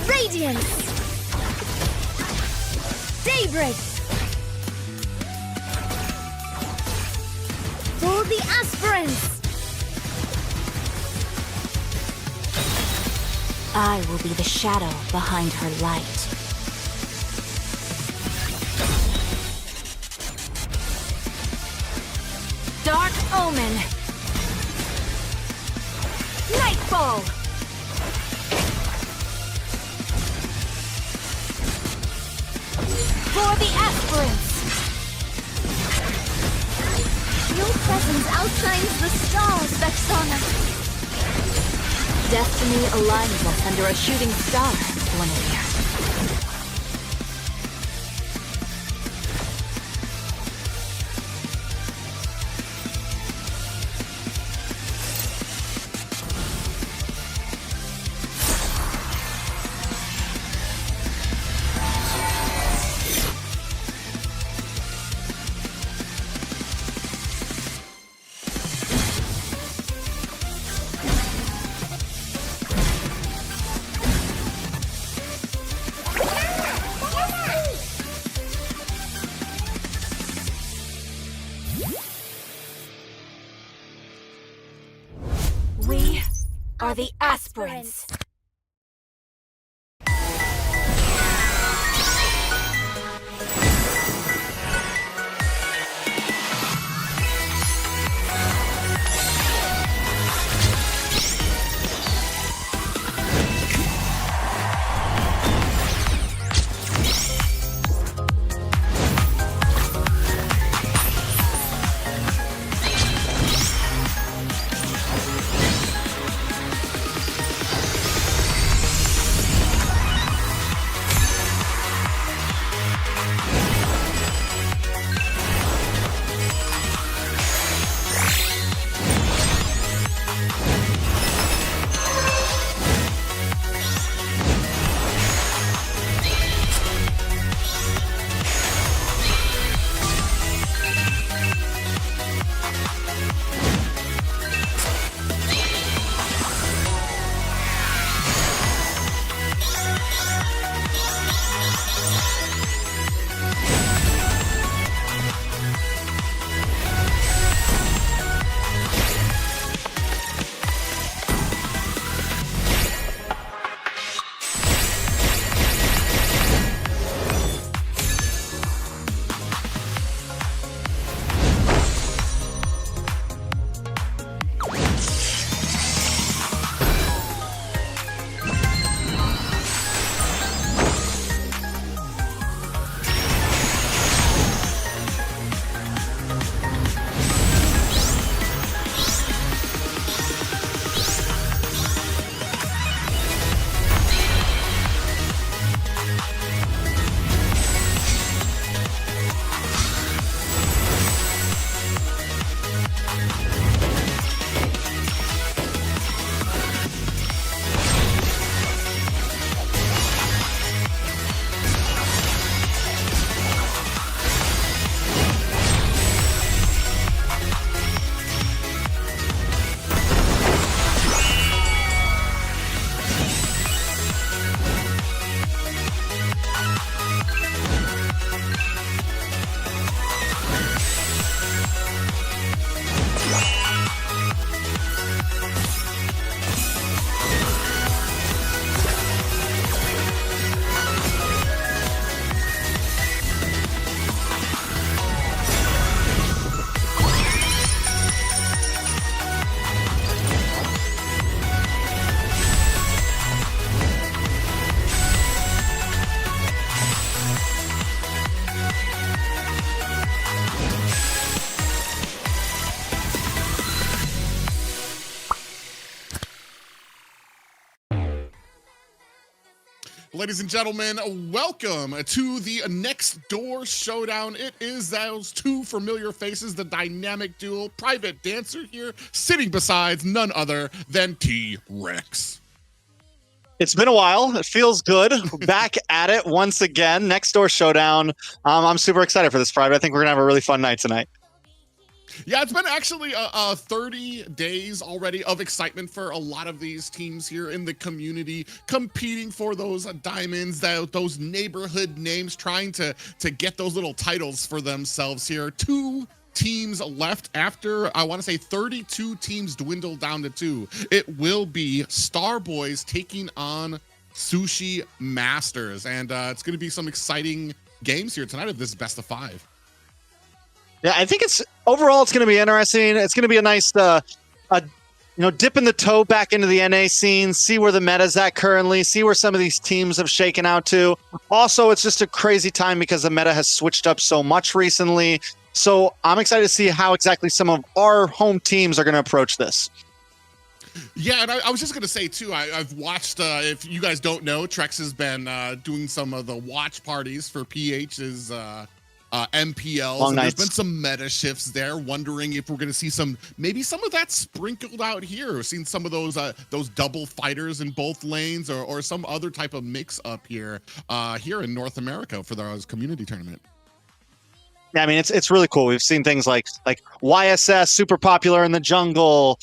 Radiance! Daybreak! For the aspirants! I will be the shadow behind her light. Dark Omen! Nightfall! For the aspirants! Your presence outshines the stars, Vexana. Destiny aligns us under a shooting star, Guinevere. We are the aspirants. Ladies and gentlemen, welcome to the next door showdown. It is those two familiar faces, the dynamic duo, Private Dancer here, sitting beside none other than T-Rex. It's been a while. It feels good. Back at it once again. Next door showdown. I'm super excited for this Friday. I think we're going to have a really fun night tonight. Yeah, it's been actually 30 days already of excitement for a lot of these teams here in the community, competing for those diamonds, those neighborhood names, trying to get those little titles for themselves here. Two teams left after, I want to say 32 teams dwindled down to 2. It will be Star Boys taking on Sushi Masters, and it's going to be some exciting games here tonight of this best of 5. Yeah, I think it's overall it's going to be interesting. It's going to be a nice, dipping the toe back into the NA scene, see where the meta's at currently, see where some of these teams have shaken out to. Also, it's just a crazy time because the meta has switched up so much recently. So I'm excited to see how exactly some of our home teams are going to approach this. Yeah, and I was just going to say, too, I've watched, if you guys don't know, Trex has been doing some of the watch parties for PH's MPLs. Long and there's nights. been some meta shifts there, wondering if we're going to see maybe some of that sprinkled out here. We've seen some of those double fighters in both lanes or some other type of mix up here in North America for those community tournament. Yeah, I mean, it's really cool. We've seen things like YSS, super popular in the jungle,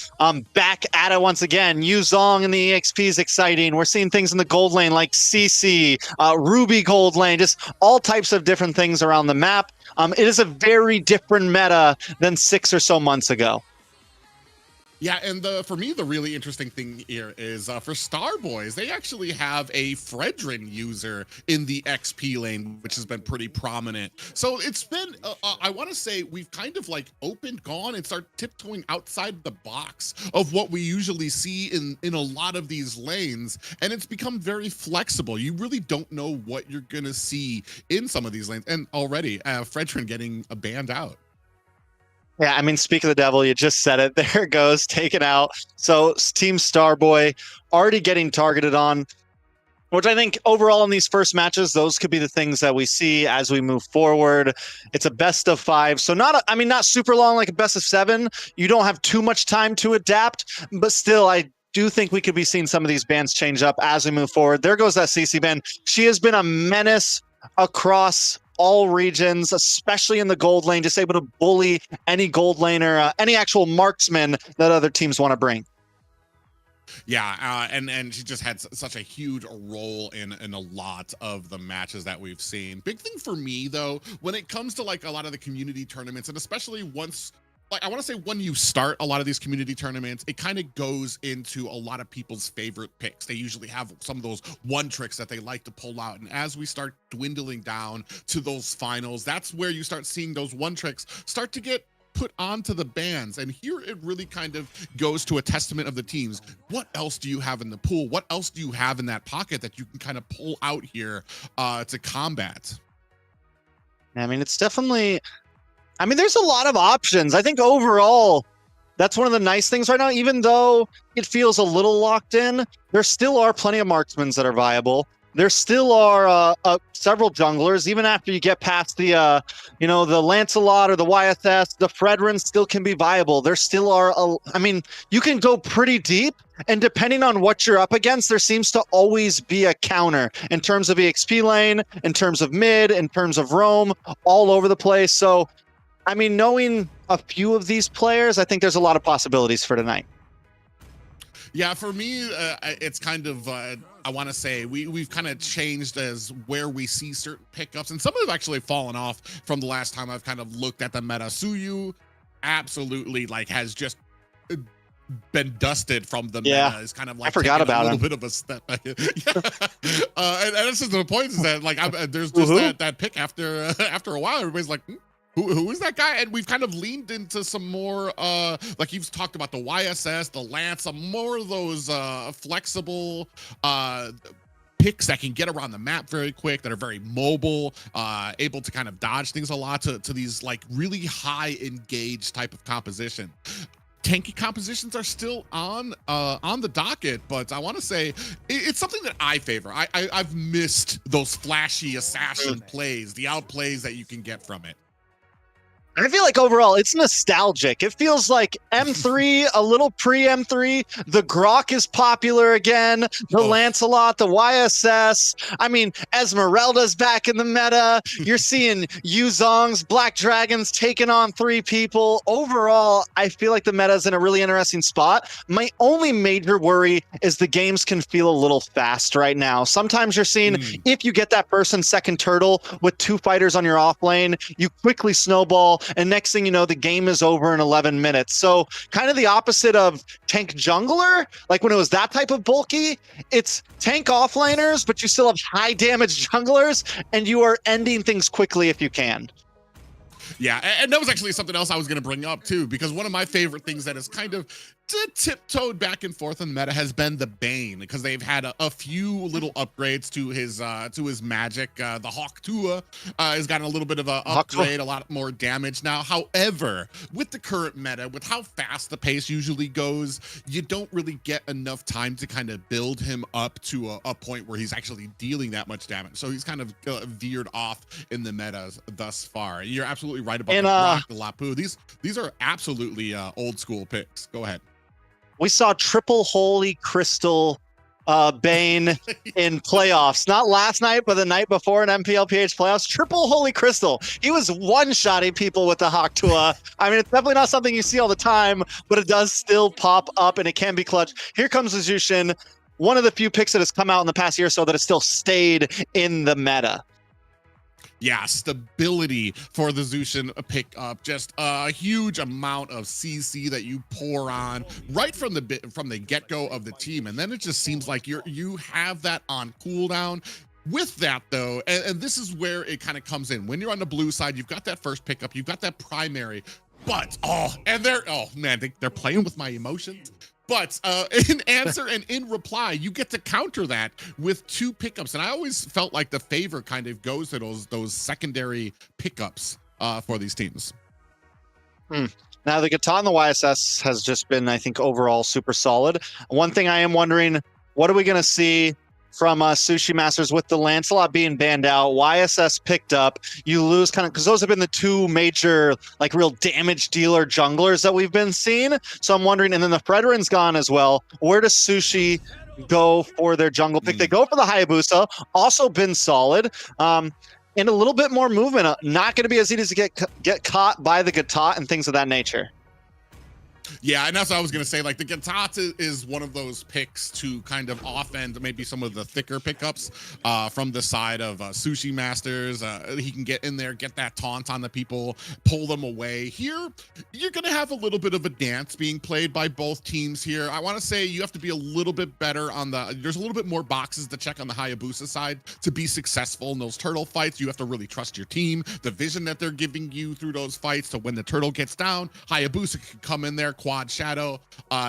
back at it once again. Yu Zong in the EXP is exciting. We're seeing things in the gold lane like CC, Ruby gold lane, just all types of different things around the map. It is a very different meta than 6 or so months ago. Yeah, and for me, the really interesting thing here is for Star Boys, they actually have a Fredrin user in the XP lane, which has been pretty prominent. So it's been, I want to say, we've kind of like gone and start tiptoeing outside the box of what we usually see in a lot of these lanes. And it's become very flexible. You really don't know what you're going to see in some of these lanes. And already, Fredrin getting banned out. Yeah, I mean, speak of the devil, you just said it. There it goes, taken out. So Team Starboy already getting targeted on, which I think overall in these first matches, those could be the things that we see as we move forward. It's a best of 5. So not super long like a best of 7. You don't have too much time to adapt, but still, I do think we could be seeing some of these bans change up as we move forward. There goes that CC ban. She has been a menace across all regions, especially in the gold lane, just able to bully any gold laner, any actual marksman that other teams want to bring. Yeah, and she just had such a huge role in a lot of the matches that we've seen. Big thing for me, though, when it comes to like a lot of the community tournaments, and especially once, like I want to say when you start a lot of these community tournaments, it kind of goes into a lot of people's favorite picks. They usually have some of those one tricks that they like to pull out. And as we start dwindling down to those finals, that's where you start seeing those one tricks start to get put onto the bans. And here it really kind of goes to a testament of the teams. What else do you have in the pool? What else do you have in that pocket that you can kind of pull out here to combat? I mean, it's definitely... there's a lot of options. I think overall, that's one of the nice things right now. Even though it feels a little locked in, there still are plenty of marksmen that are viable. There still are several junglers. Even after you get past the, the Lancelot or the YSS, the Fredrin still can be viable. There still are, you can go pretty deep. And depending on what you're up against, there seems to always be a counter in terms of EXP lane, in terms of mid, in terms of roam, all over the place. So, knowing a few of these players, I think there's a lot of possibilities for tonight. Yeah, for me, it's kind of, I want to say, we've kind of changed as where we see certain pickups, and some have actually fallen off from the last time I've kind of looked at the meta. Suyu absolutely has just been dusted from the meta. Is kind of like I forgot about a little bit of a step back. And this is the point is that there's just that pick after a while, everybody's like, Who is that guy? And we've kind of leaned into some more, like you've talked about the YSS, the Lance, some more of those flexible picks that can get around the map very quick, that are very mobile, able to kind of dodge things a lot to these like really high engaged type of composition. Tanky compositions are still on the docket, but I want to say it's something that I favor. I've missed those flashy assassin plays, the outplays that you can get from it. I feel like overall it's nostalgic. It feels like M3, a little pre-M3. The Grok is popular again. The Lancelot, the YSS. I mean, Esmeralda's back in the meta. You're seeing Yuzong's Black Dragons taking on 3 people. Overall, I feel like the meta is in a really interesting spot. My only major worry is the games can feel a little fast right now. Sometimes you're seeing if you get that first and second turtle with 2 fighters on your off lane, you quickly snowball. And next thing you know, the game is over in 11 minutes. So kind of the opposite of tank jungler, like when it was that type of bulky, it's tank offlaners, but you still have high damage junglers, and you are ending things quickly if you can. Yeah, and that was actually something else I was going to bring up too, because one of my favorite things that is kind of tiptoed back and forth in the meta has been the Bane, because they've had a few little upgrades to his magic. The Hawk Tua has gotten a little bit of a upgrade, a lot more damage now. However, with the current meta, with how fast the pace usually goes, you don't really get enough time to kind of build him up to a point where he's actually dealing that much damage. So he's kind of veered off in the meta thus far. You're absolutely right about the Lapu. These are absolutely old school picks. Go ahead. We saw triple holy crystal Bane in playoffs, not last night, but the night before in MPLPH playoffs. Triple holy crystal. He was one-shotting people with the Hawk Tua. I mean, it's definitely not something you see all the time, but it does still pop up and it can be clutch. Here comes the Jushin, one of the few picks that has come out in the past year or so that has still stayed in the meta. Yeah, stability for the Zushin pickup, just a huge amount of CC that you pour on right from the get-go of the team, and then it just seems like you have that on cooldown. With that though, and this is where it kind of comes in. When you're on the blue side, you've got that first pickup, you've got that primary, but they're playing with my emotions. But in answer and in reply, you get to counter that with 2 pickups. And I always felt like the favor kind of goes to those secondary pickups for these teams. Now, the Gata and the YSS has just been, I think, overall super solid. One thing I am wondering, what are we going to see from Sushi Masters with the Lancelot being banned out, YSS picked up, you lose kind of, because those have been the 2 major, like, real damage dealer junglers that we've been seeing. So I'm wondering, and then the Frederin's gone as well. Where does Sushi go for their jungle pick? They go for the Hayabusa, also been solid. And a little bit more movement. Not going to be as easy to get caught by the Gata and things of that nature. Yeah, and that's what I was going to say. Like, the Gatata is one of those picks to kind of offend maybe some of the thicker pickups from the side of Sushi Masters. He can get in there, get that taunt on the people, pull them away. Here, you're going to have a little bit of a dance being played by both teams here. I want to say you have to be a little bit better on there's a little bit more boxes to check on the Hayabusa side to be successful in those turtle fights. You have to really trust your team, the vision that they're giving you through those fights. So when the turtle gets down, Hayabusa can come in there, quad shadow,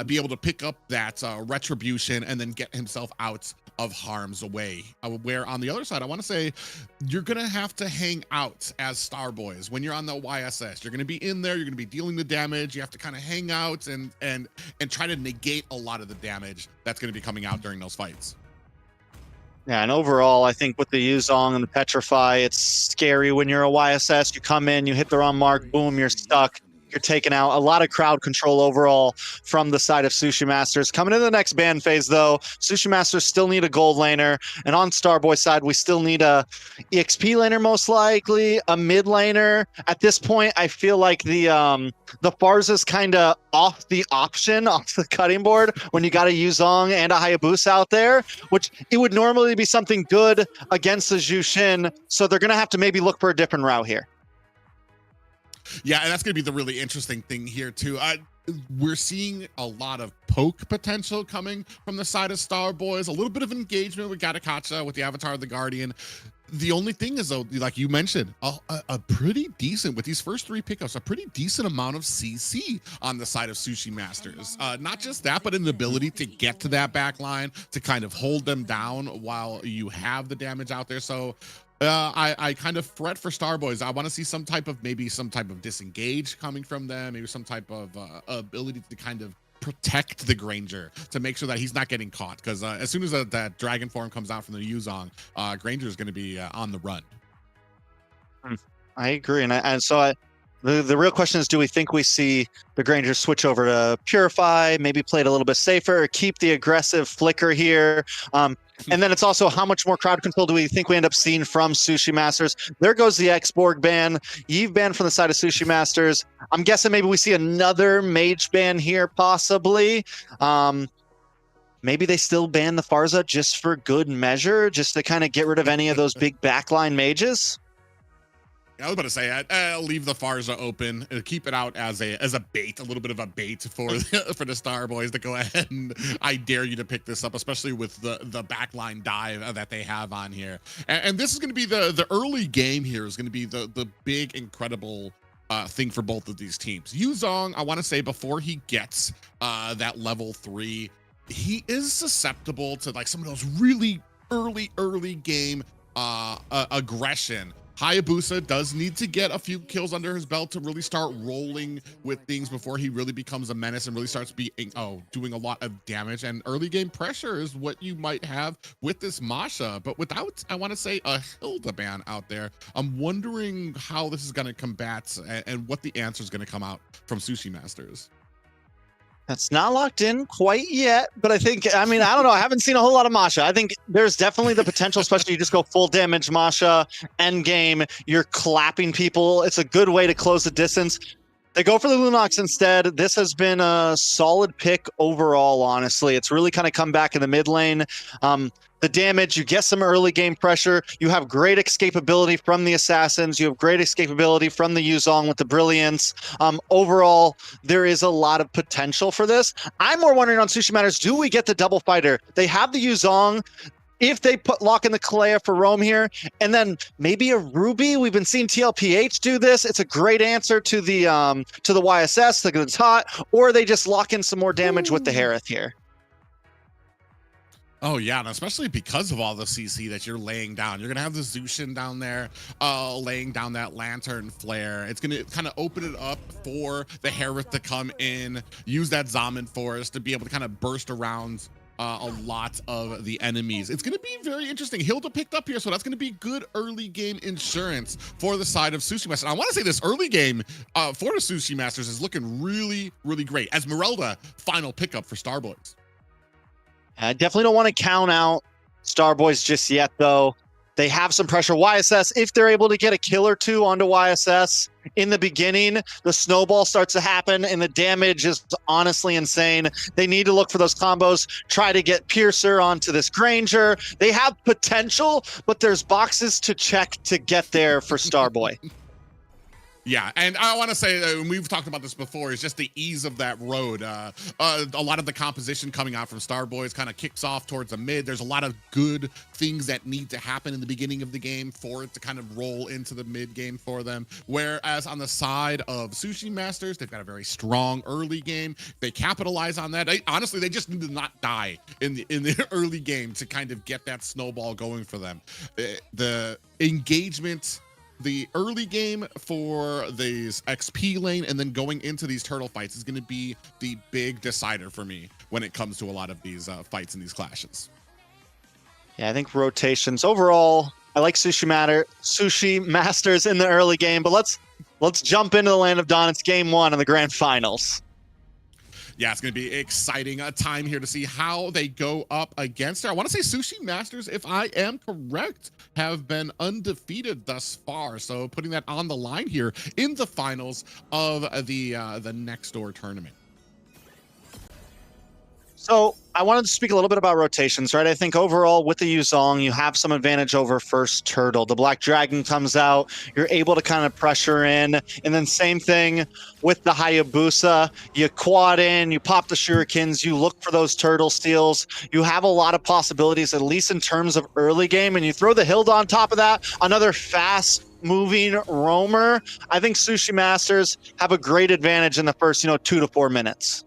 be able to pick up that retribution and then get himself out of harm's way. Where on the other side, I want to say you're gonna have to hang out as Starboys when you're on the YSS. You're gonna be in there, you're gonna be dealing the damage. You have to kind of hang out and try to negate a lot of the damage that's gonna be coming out during those fights. Yeah, and overall, I think with the Yuzong and the Petrify, it's scary when you're a YSS. You come in, you hit the wrong mark, boom, you're stuck. You're taking out a lot of crowd control overall from the side of Sushi Masters. Coming into the next ban phase, though, Sushi Masters still need a gold laner. And on Starboy side, we still need a EXP laner, most likely, a mid laner. At this point, I feel like the Farz is kind of off the option, off the cutting board when you got a Yuzong and a Hayabusa out there, which it would normally be something good against the Jushin. So they're going to have to maybe look for a different route here. Yeah, and that's going to be the really interesting thing here, too. We're seeing a lot of poke potential coming from the side of Starboys, a little bit of engagement with Gatakacha, with the Avatar of the Guardian. The only thing is, though, like you mentioned, a pretty decent, with these first 3 pickups, a pretty decent amount of CC on the side of Sushi Masters. Not just that, but an ability to get to that back line, to kind of hold them down while you have the damage out there. So I kind of fret for Starboys. I want to see maybe some type of disengage coming from them, maybe some type of ability to kind of protect the Granger to make sure that he's not getting caught. Because as soon as that dragon form comes out from the Yuzong, Granger is going to be on the run. I agree. And so The real question is, do we think we see the Grangers switch over to Purify, maybe play it a little bit safer, or keep the aggressive flicker here? And then it's also how much more crowd control do we think we end up seeing from Sushi Masters? There goes the X-Borg ban. Yve ban from the side of Sushi Masters. I'm guessing maybe we see another mage ban here, possibly. Maybe they still ban the Farza just for good measure, just to kind of get rid of any of those big backline mages. I was about to say, I'll leave the Farza open, keep it out as a bait, a little bit of a bait for the Star Boys to go ahead and I dare you to pick this up, especially with the backline dive that they have on here. And this is going to be the early game here is going to be the big, incredible thing for both of these teams. Yuzong, I want to say before he gets that level 3, he is susceptible to like some of those really early game aggression. Hayabusa does need to get a few kills under his belt to really start rolling with things before he really becomes a menace and really starts doing a lot of damage. And early game pressure is what you might have with this Masha. But without, I want to say, a Hilda ban out there, I'm wondering how this is going to combat and what the answer is going to come out from Sushi Masters. That's not locked in quite yet, but I don't know. I haven't seen a whole lot of Masha. I think there's definitely the potential, especially you just go full damage Masha, end game, you're clapping people. It's a good way to close the distance. They go for the Lunox instead. This has been a solid pick overall, honestly. It's really kind of come back in the mid lane. The damage, you get some early game pressure. You have great escapability from the Assassins. You have great escapability from the Yuzong with the Brilliance. Overall, there is a lot of potential for this. I'm more wondering on Sushi Matters, do we get the double fighter? They have the Yuzong. If they lock in the Kalea for Rome here, and then maybe a Ruby. We've been seeing TLPH do this. It's a great answer to the YSS, the Tot, or they just lock in some more damage with the Harith here. Oh, yeah, and especially because of all the CC that you're laying down. You're going to have the Zushin down there laying down that Lantern Flare. It's going to kind of open it up for the Harith to come in, use that Zaman Forest to be able to kind of burst around a lot of the enemies. It's going to be very interesting. Hilda picked up here, so that's going to be good early game insurance for the side of Sushi Masters. I want to say this early game for the Sushi Masters is looking really, really great. Esmeralda, final pickup for Starboys. I definitely don't want to count out Starboys just yet, though. They have some pressure. YSS, if they're able to get a kill or two onto YSS in the beginning, the snowball starts to happen, and the damage is honestly insane. They need to look for those combos, try to get Piercer onto this Granger. They have potential, but there's boxes to check to get there for Starboy. Yeah, and I want to say, and we've talked about this before, is just the ease of that road. A lot of the composition coming out from Starboys kind of kicks off towards the mid. There's a lot of good things that need to happen in the beginning of the game for it to kind of roll into the mid game for them. Whereas on the side of Sushi Masters, they've got a very strong early game. They capitalize on that. Honestly, they just need to not die in the early game to kind of get that snowball going for them. The engagement, the early game for these XP lane and then going into these turtle fights is going to be the big decider for me when it comes to a lot of these fights and these clashes. Yeah, I think rotations overall, I like Sushi Masters in the early game, but let's jump into the Land of Dawn. It's game 1 of the grand finals. Yeah, it's going to be exciting time here to see how they go up against her. I want to say Sushi Masters, if I am correct, have been undefeated thus far. So putting that on the line here in the finals of the next door tournament. So I wanted to speak a little bit about rotations, right? I think overall with the Yuzong, you have some advantage over first turtle. The Black Dragon comes out, you're able to kind of pressure in. And then same thing with the Hayabusa. You quad in, you pop the shurikens, you look for those turtle steals. You have a lot of possibilities, at least in terms of early game. And you throw the Hilda on top of that, another fast moving roamer. I think Sushi Masters have a great advantage in the first, 2 to 4 minutes.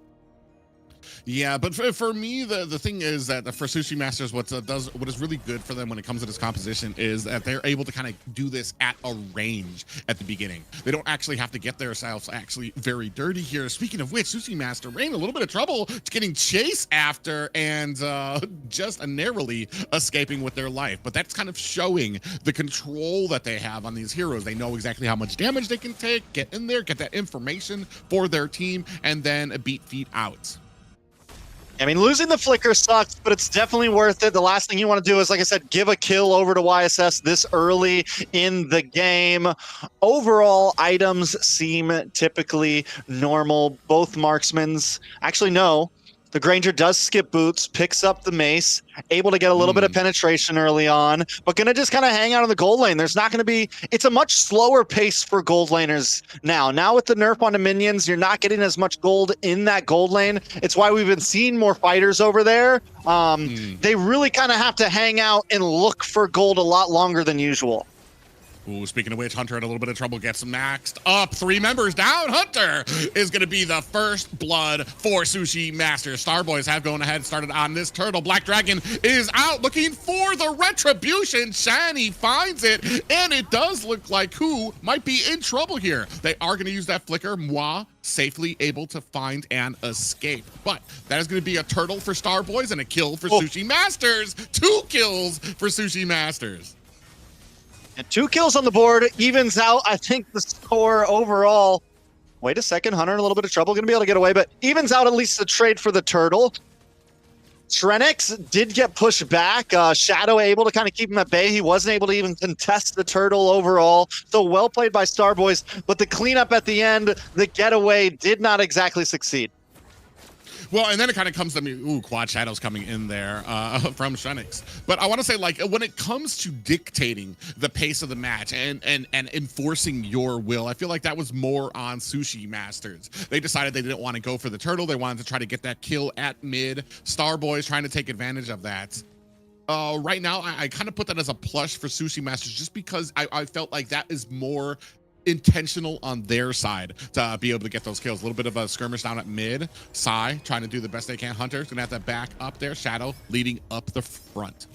Yeah, but for me, the thing is that for Sushi Masters, what is really good for them when it comes to this composition is that they're able to kind of do this at a range at the beginning. They don't actually have to get themselves actually very dirty here. Speaking of which, Sushi Master ran a little bit of trouble getting chased after and just narrowly escaping with their life. But that's kind of showing the control that they have on these heroes. They know exactly how much damage they can take, get in there, get that information for their team, and then beat feet out. I mean, losing the flicker sucks, but it's definitely worth it. The last thing you want to do is, like I said, give a kill over to YSS this early in the game. Overall, items seem typically normal. Both marksmen's actually no. The Granger does skip boots, picks up the mace, able to get a little bit of penetration early on, but going to just kind of hang out in the gold lane. There's not going to be, it's a much slower pace for gold laners now. Now with the nerf on the minions, you're not getting as much gold in that gold lane. It's why we've been seeing more fighters over there. They really kind of have to hang out and look for gold a lot longer than usual. Ooh, speaking of which, Hunter had a little bit of trouble, gets maxed up. 3 members down. Hunter is going to be the first blood for Sushi Masters. Starboys have gone ahead and started on this turtle. Black Dragon is out looking for the retribution. Shani finds it, and it does look like who might be in trouble here. They are going to use that flicker. Moi safely able to find and escape. But that is going to be a turtle for Starboys and a kill for Sushi Masters. 2 kills for Sushi Masters. And 2 kills on the board evens out, I think, the score overall. Wait a second, Hunter in a little bit of trouble, going to be able to get away, but evens out at least the trade for the turtle. Trenix did get pushed back. Shadow able to kind of keep him at bay. He wasn't able to even contest the turtle overall. So well played by Starboys, but the cleanup at the end, the getaway did not exactly succeed. Well, and then it kind of comes to me, ooh, Quad Shadow's coming in there from Shenix. But I want to say, like, when it comes to dictating the pace of the match and enforcing your will, I feel like that was more on Sushi Masters. They decided they didn't want to go for the turtle. They wanted to try to get that kill at mid. Starboys trying to take advantage of that. Right now, I kind of put that as a plush for Sushi Masters just because I felt like that is more intentional on their side to be able to get those kills. A little bit of a skirmish down at mid. Sai trying to do the best they can. Hunter's gonna have to back up there. Shadow leading up the front.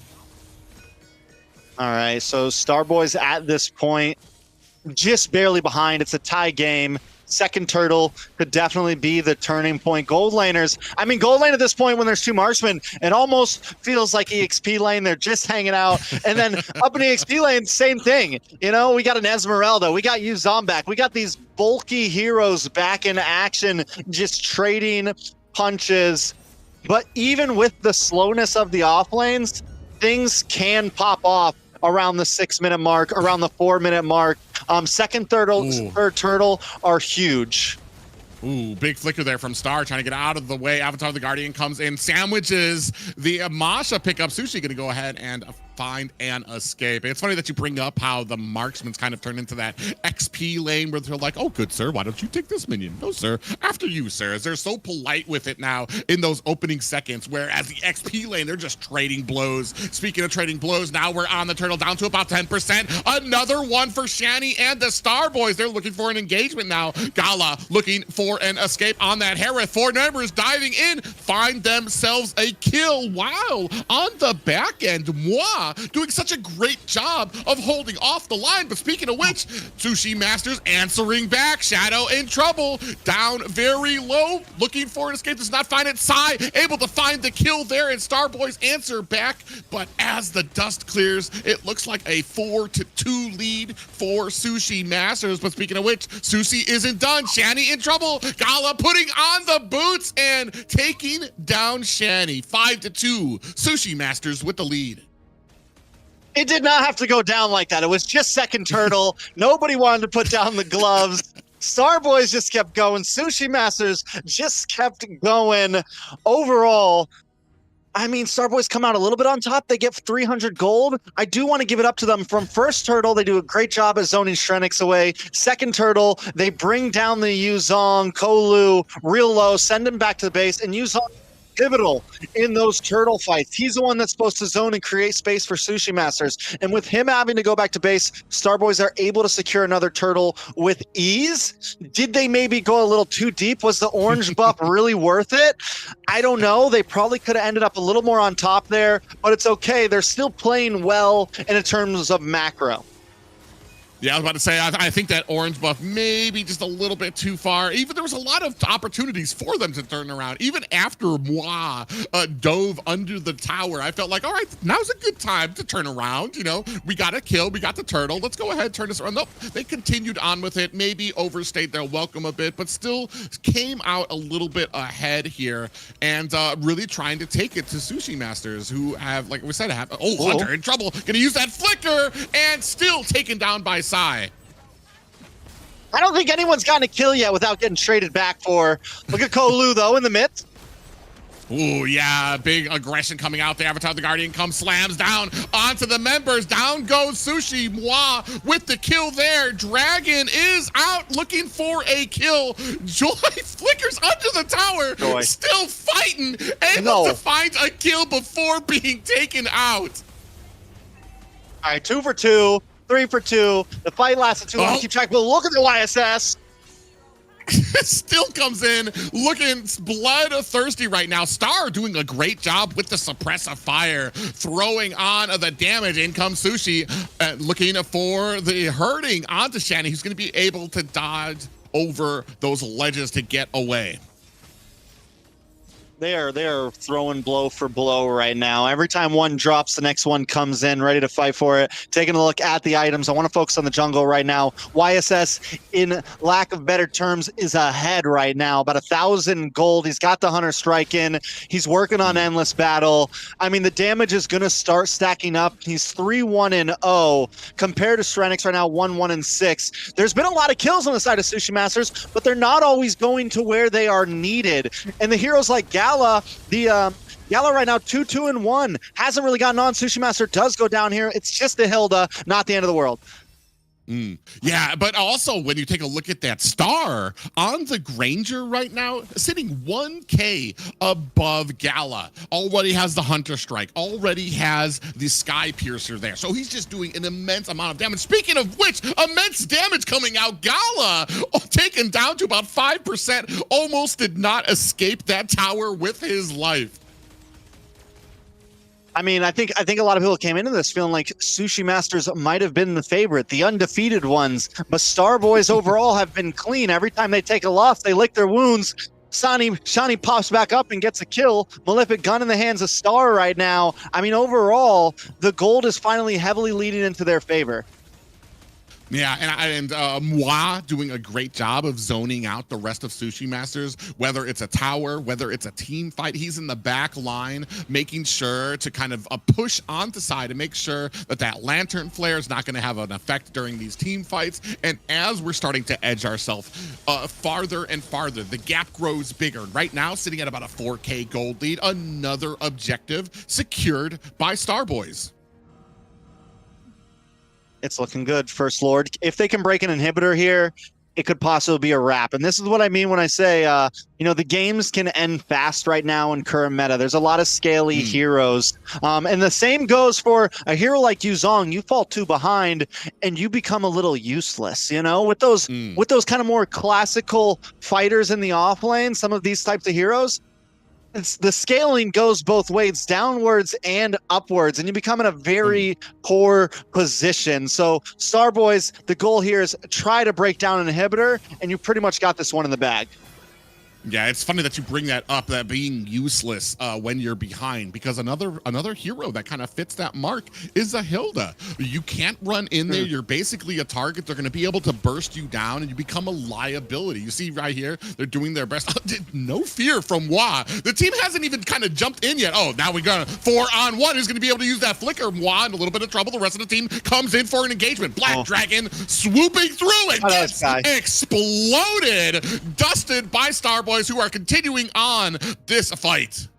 All right, so Starboys at this point just barely behind. It's a tie game. Second turtle could definitely be the turning point. Gold laners, I mean, gold lane at this point when there's 2 marksmen, it almost feels like EXP lane. They're just hanging out. And then up in EXP lane, same thing. You know, we got an Esmeralda, we got Yuzan back, we got these bulky heroes back in action, just trading punches. But even with the slowness of the off lanes, things can pop off around the 6-minute mark, around the 4-minute mark. Second turtle, third turtle are huge. Ooh, big flicker there from Star trying to get out of the way. Avatar the Guardian comes in, sandwiches the Masha pickup. Sushi gonna go ahead and find and escape. It's funny that you bring up how the marksman's kind of turned into that XP lane where they're like, oh, good sir, why don't you take this minion? No, sir, after you, sir. They're so polite with it now in those opening seconds, whereas the XP lane, they're just trading blows. Speaking of trading blows, now we're on the turtle down to about 10%. Another one for Shani and the Starboys. They're looking for an engagement now. Gala looking for an escape on that Hereth. 4 members diving in, find themselves a kill. Wow, on the back end, Moi doing such a great job of holding off the line. But speaking of which, Sushi Masters answering back. Shadow in trouble, down very low, looking for an escape, does not find it. Sai able to find the kill there, and Starboys answer back. But as the dust clears, it looks like a 4-2 lead for Sushi Masters. But speaking of which, Sushi isn't done. Shani in trouble. Gala putting on the boots and taking down Shani. 5-2. Sushi Masters with the lead. It did not have to go down like that. It was just second turtle. Nobody wanted to put down the gloves. Starboys just kept going. Sushi Masters just kept going. Overall, I mean, Starboys come out a little bit on top. They get 300 gold. I do want to give it up to them. From first turtle, they do a great job at zoning Shrenix away. Second turtle, they bring down the Yuzong, Kolu, real low, send him back to the base, and Yuzong pivotal in those turtle fights. He's the one that's supposed to zone and create space for Sushi Masters. And with him having to go back to base, Starboys are able to secure another turtle with ease. Did they maybe go a little too deep? Was the orange buff really worth it? I don't know. They probably could have ended up a little more on top there, but it's okay. They're still playing well in terms of macro. Yeah, I was about to say, I think that orange buff maybe just a little bit too far. Even there was a lot of opportunities for them to turn around. Even after Moi dove under the tower, I felt like, all right, now's a good time to turn around. You know, we got a kill, we got the turtle. Let's go ahead, turn this around. Nope, they continued on with it, maybe overstayed their welcome a bit, but still came out a little bit ahead here and really trying to take it to Sushi Masters, who have, like we said, Hunter in trouble. Gonna use that flicker and still taken down by Sai. I don't think anyone's gotten a kill yet without getting traded back for. Look at Kolu, though, in the midst. Ooh, yeah, big aggression coming out. The Avatar the Guardian comes, slams down onto the members. Down goes Sushi. Moi with the kill there. Dragon is out looking for a kill. Joy flickers under the tower. Joy. Still fighting, able to find a kill before being taken out. All right, 2 for 2. 3 for 2. The fight lasted too long to keep track, but look at the YSS. Still comes in looking bloodthirsty right now. Star doing a great job with the suppressive fire, throwing on the damage. In comes Sushi, looking for the hurting onto Shanny, who's going to be able to dodge over those ledges to get away. They are throwing blow for blow right now. Every time one drops, the next one comes in, ready to fight for it. Taking a look at the items. I want to focus on the jungle right now. YSS, in lack of better terms, is ahead right now. About 1,000 gold. He's got the Hunter Strike in. He's working on Endless Battle. I mean, the damage is going to start stacking up. He's 3-1-0 compared to Strenix right now, 1-1-6. There's been a lot of kills on the side of Sushi Masters, but they're not always going to where they are needed. And the heroes like Gala right now 2-2-1 hasn't really gotten on. Sushi Master does go down here. It's just the Hilda, not the end of the world. Yeah, but also when you take a look at that Star on the Granger right now, sitting 1K above Gala, already has the Hunter Strike, already has the Sky Piercer there. So he's just doing an immense amount of damage. Speaking of which, immense damage coming out. Gala taken down to about 5%, almost did not escape that tower with his life. I mean, I think a lot of people came into this feeling like Sushi Masters might have been the favorite, the undefeated ones. But Starboys overall have been clean. Every time they take a loss, they lick their wounds. Shani pops back up and gets a kill. Malefic gun in the hands of Star right now. I mean, overall, the gold is finally heavily leading into their favor. Yeah, and Moi doing a great job of zoning out the rest of Sushi Masters, whether it's a tower, whether it's a team fight. He's in the back line, making sure to kind of push on the side and make sure that that lantern flare is not going to have an effect during these team fights. And as we're starting to edge ourselves farther and farther, the gap grows bigger. Right now, sitting at about a 4K gold lead, another objective secured by Starboys. It's looking good, First Lord. If they can break an inhibitor here, it could possibly be a wrap. And this is what I mean when I say, the games can end fast right now in current meta. There's a lot of scaly heroes. And the same goes for a hero like Yuzong. You fall 2 behind and you become a little useless, with those kind of more classical fighters in the off lane, some of these types of heroes. The scaling goes both ways, downwards and upwards, and you become in a very poor position. So Starboys, the goal here is try to break down an inhibitor, and you pretty much got this one in the bag. Yeah, it's funny that you bring that up, that being useless when you're behind, because another hero that kind of fits that mark is a Hilda. You can't run in there. You're basically a target. They're going to be able to burst you down, and you become a liability. You see right here, they're doing their best. No fear from Moi. The team hasn't even kind of jumped in yet. Oh, now we got 4-on-1. Who's going to be able to use that flicker? Moi in a little bit of trouble. The rest of the team comes in for an engagement. Black Dragon swooping through and gets exploded, dusted by Starboy, who are continuing on this fight.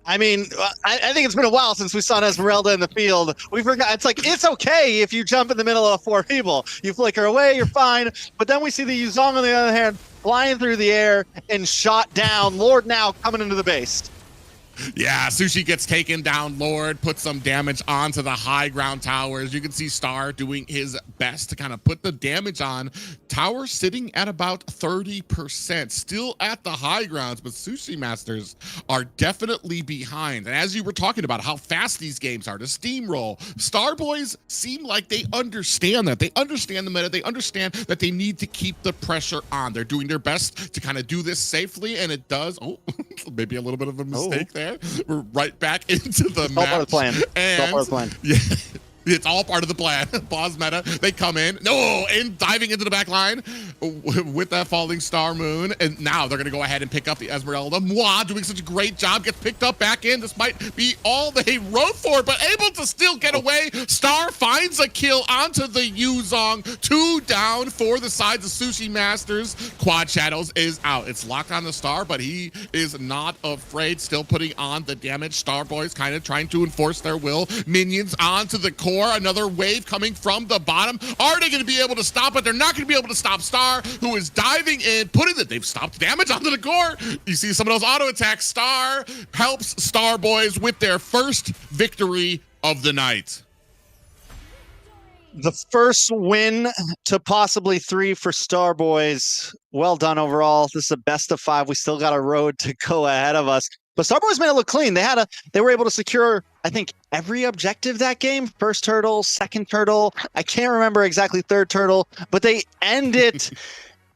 I mean, I think it's been a while since we saw an Esmeralda in the field. We forgot. It's like, it's okay if you jump in the middle of 4 people. You flicker away, you're fine. But then we see the Yuzong on the other hand flying through the air and shot down. Lord now coming into the base. Yeah, Sushi gets taken down. Lord puts some damage onto the high ground towers. You can see Star doing his best to kind of put the damage on. Tower sitting at about 30%, still at the high grounds, but Sushi Masters are definitely behind. And as you were talking about how fast these games are to steamroll, Star Boys seem like they understand that. They understand the meta. They understand that they need to keep the pressure on. They're doing their best to kind of do this safely, and it does. Oh, maybe a little bit of a mistake there. We're right back into the map. All part of the plan. And all part of the plan. Yeah, it's all part of the plan. Pause meta. They come in. No, and diving into the back line with that falling star moon. And now they're going to go ahead and pick up the Esmeralda. Moi doing such a great job. Gets picked up back in. This might be all they wrote for, but able to still get away. Star finds a kill onto the Yuzong. 2 down for the sides of Sushi Masters. Quad Shadows is out. It's locked on the Star, but he is not afraid. Still putting on the damage. Star Boys kind of trying to enforce their will. Minions onto the core. Another wave coming from the bottom. Are they going to be able to stop it? They're not going to be able to stop Star, who is diving in, putting the, they've stopped damage onto the core. You see some of those auto attacks. Star helps Star Boys with their first victory of the night. The first win to possibly 3 for Star Boys. Well done overall. This is a best of 5. We still got a road to go ahead of us. But Star Boys made it look clean. They were able to secure, I think, every objective that game. First turtle, second turtle. I can't remember exactly third turtle, but they end it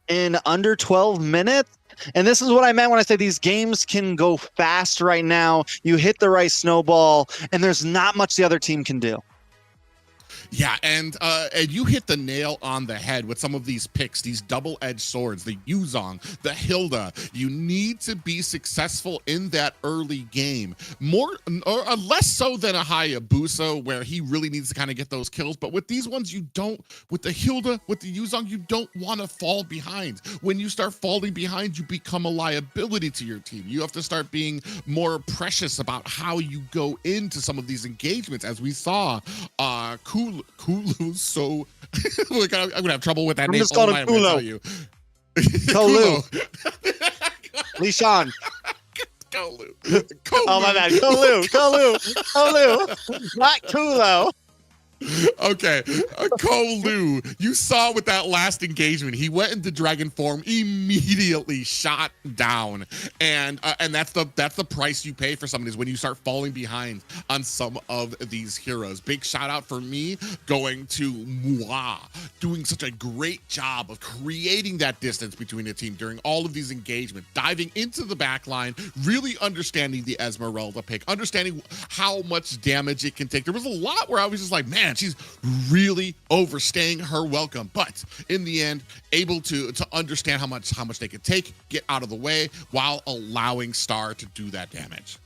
in under 12 minutes. And this is what I meant when I say these games can go fast right now. You hit the right snowball, and there's not much the other team can do. Yeah, and you hit the nail on the head with some of these picks, these double-edged swords, the Yuzong, the Hilda. You need to be successful in that early game, more or less so than a Hayabusa, where he really needs to kind of get those kills. But with these ones, you don't. With the Hilda, with the Yuzong, you don't want to fall behind. When you start falling behind, you become a liability to your team. You have to start being more precious about how you go into some of these engagements, as we saw. Kulu, so I'm gonna have trouble with that name. I'm just calling him Kulu. Kulu. Lishan. Kulu. Oh my bad. Kulu. Not Kulo. Okay, Kolu, you saw with that last engagement, he went into dragon form, immediately shot down, and that's the price you pay for somebody, is when you start falling behind on some of these heroes. Big shout out for me going to Moi, doing such a great job of creating that distance between the team during all of these engagements, diving into the back line, really understanding the Esmeralda pick, understanding how much damage it can take. There was a lot where I was just like, man, she's really overstaying her welcome, but in the end, able to understand how much they could take, get out of the way, while allowing Star to do that damage.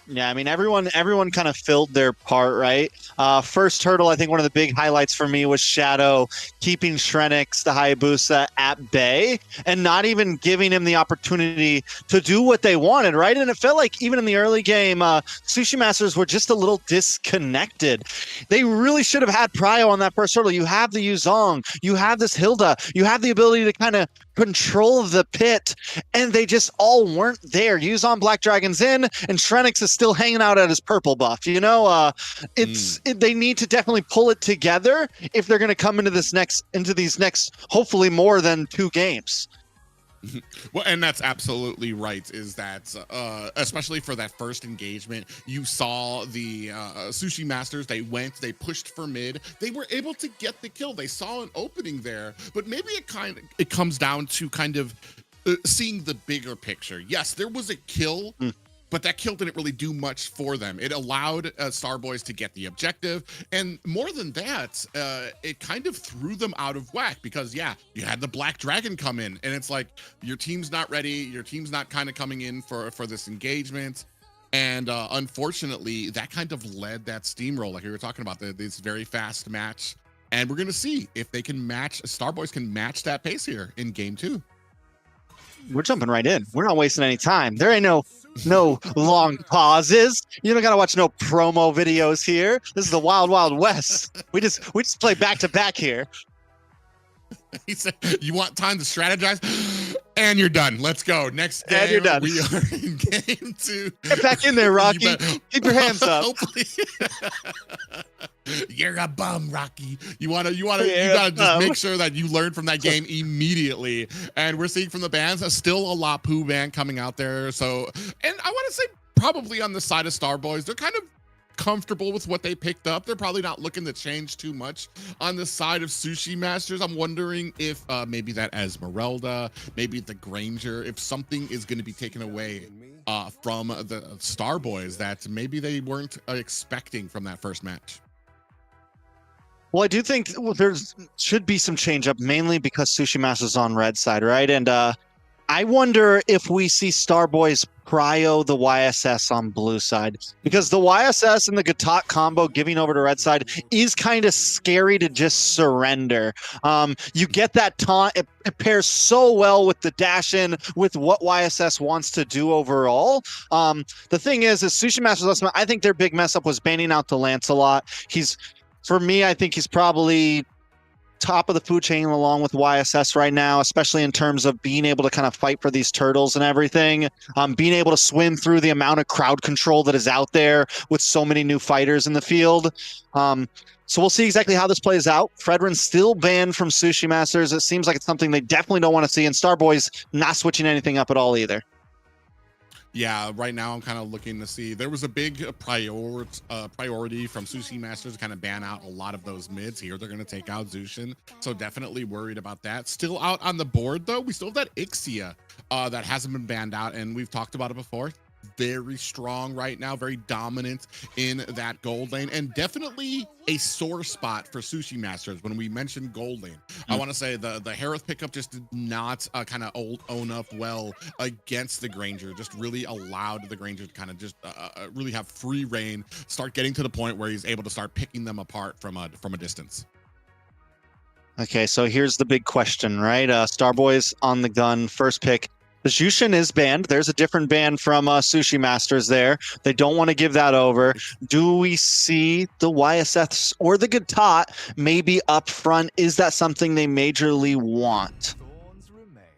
Yeah, I mean, everyone kind of filled their part, right? First turtle, I think one of the big highlights for me was Shadow keeping Shrenix, the Hayabusa, at bay and not even giving him the opportunity to do what they wanted, right? And it felt like even in the early game, Sushi Masters were just a little disconnected. They really should have had Prio on that first turtle. You have the Yuzong, you have this Hilda, you have the ability to kind of control the pit, and they just all weren't there. Yuzong Black Dragon's in, and Shrenix is still hanging out at his purple buff. You know, they need to definitely pull it together if they're going to come into these next, hopefully more than 2 games. Well, and that's absolutely right, is that especially for that first engagement, you saw the Sushi Masters, they pushed for mid, they were able to get the kill, they saw an opening there, but maybe it comes down to kind of seeing the bigger picture. Yes, there was a kill, but that kill didn't really do much for them. It allowed Star Boys to get the objective, and more than that, it kind of threw them out of whack, because yeah, you had the Black Dragon come in, and it's like, your team's not ready, your team's not kind of coming in for this engagement, and unfortunately, that kind of led that steamroll, like we were talking about, this very fast match, and we're gonna see if they can match, Star Boys can match that pace here in game 2. We're jumping right in. We're not wasting any time. There ain't no No long pauses. You don't gotta watch no promo videos here. This is the Wild Wild West. We just play back to back here. He said, "You want time to strategize, and you're done. Let's go. Next game, And you're done. we are in game 2. Get back in there, Rocky. Keep your hands up. Hopefully, you're a bum, Rocky. You gotta just make sure that you learn from that game immediately. And we're seeing from the bands, still a Lapu band coming out there. So, and I want to say probably on the side of Starboys, they're kind of comfortable with what they picked up. They're probably not looking to change too much. On the side of Sushi Masters, I'm wondering if maybe that Esmeralda, maybe the Granger, if something is going to be taken away from the Starboys that maybe they weren't expecting from that first match. Well, I do think there should be some change up, mainly because Sushi Master's on red side, right? And I wonder if we see Starboys prio the YSS on blue side, because the YSS and the Gatot combo giving over to red side is kind of scary to just surrender. You get that taunt, it pairs so well with the dash in, with what YSS wants to do overall. The thing is Sushi Masters, I think their big mess up was banning out the Lancelot. For me, I think he's probably top of the food chain along with YSS right now, especially in terms of being able to kind of fight for these turtles and everything, being able to swim through the amount of crowd control that is out there with so many new fighters in the field. So we'll see exactly how this plays out. Fredrin's still banned from Sushi Masters. It seems like it's something they definitely don't want to see, and Starboys not switching anything up at all either. Yeah, right now I'm kind of looking to see. There was a big priority from Sushi Masters to kind of ban out a lot of those mids. Here they're going to take out Zushin, so definitely worried about that. Still out on the board though, we still have that Ixia that hasn't been banned out, and we've talked about it before. Very strong right now, very dominant in that gold lane, and definitely a sore spot for Sushi Masters. When we mentioned gold lane, I want to say the Harith pickup just did not kind of own up well against the Granger. Just really allowed the Granger to kind of just really have free reign, start getting to the point where he's able to start picking them apart from a distance. Okay, so here's the big question, right? Starboys on the gun, first pick. The Jushin is banned. There's a different ban from Sushi Masters there. They don't want to give that over. Do we see the YSS or the Gatot maybe up front? Is that something they majorly want?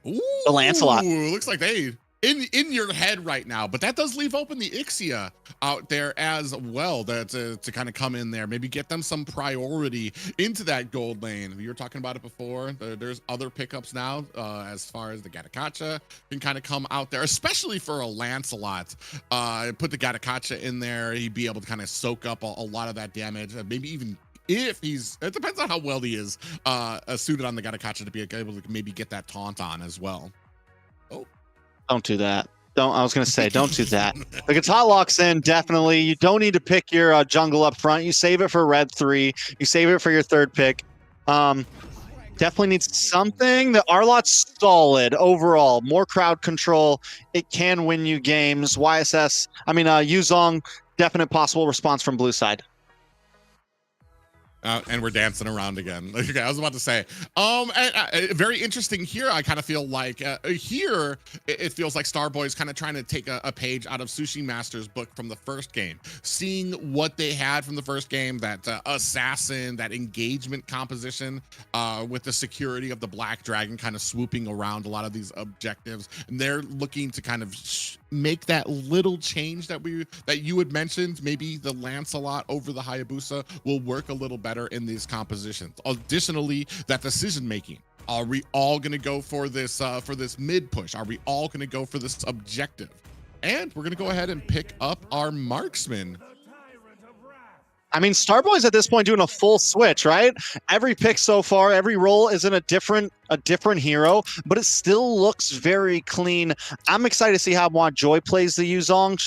Ooh, the Lancelot. Looks like they in your head right now, but that does leave open the Ixia out there as well, that to kind of come in there, maybe get them some priority into that gold lane. We were talking about it before. There's other pickups now as far as the Gatakacha can kind of come out there, especially for a Lancelot. Put the Gatakacha in there, he'd be able to kind of soak up a lot of that damage, maybe even if he's, it depends on how well he is suited on the Gatakacha to be able to maybe get that taunt on as well. Oh, don't do that. I was going to say, don't do that. The Gatot locks in, definitely. You don't need to pick your jungle up front. You save it for red 3. You save it for your third pick. Definitely needs something. The Arlot's solid overall. More crowd control. It can win you games. Yuzong, definite possible response from blue side. And we're dancing around again. Okay, I was about to say, very interesting here. I kind of feel like here it feels like Starboy's kind of trying to take a page out of Sushi Master's book from the first game, seeing what they had from the first game, that assassin, that engagement composition with the security of the Black Dragon kind of swooping around a lot of these objectives, and they're looking to kind of make that little change that you had mentioned. Maybe the Lancelot over the Hayabusa will work a little better in these compositions. Additionally, that decision making. Are we all going to go for this mid push? Are we all going to go for this objective? And we're going to go ahead and pick up our marksman. I mean, Starboy's at this point doing a full switch, right? Every pick so far, every roll is in a different hero, but it still looks very clean. I'm excited to see how Joy plays the Yuzong.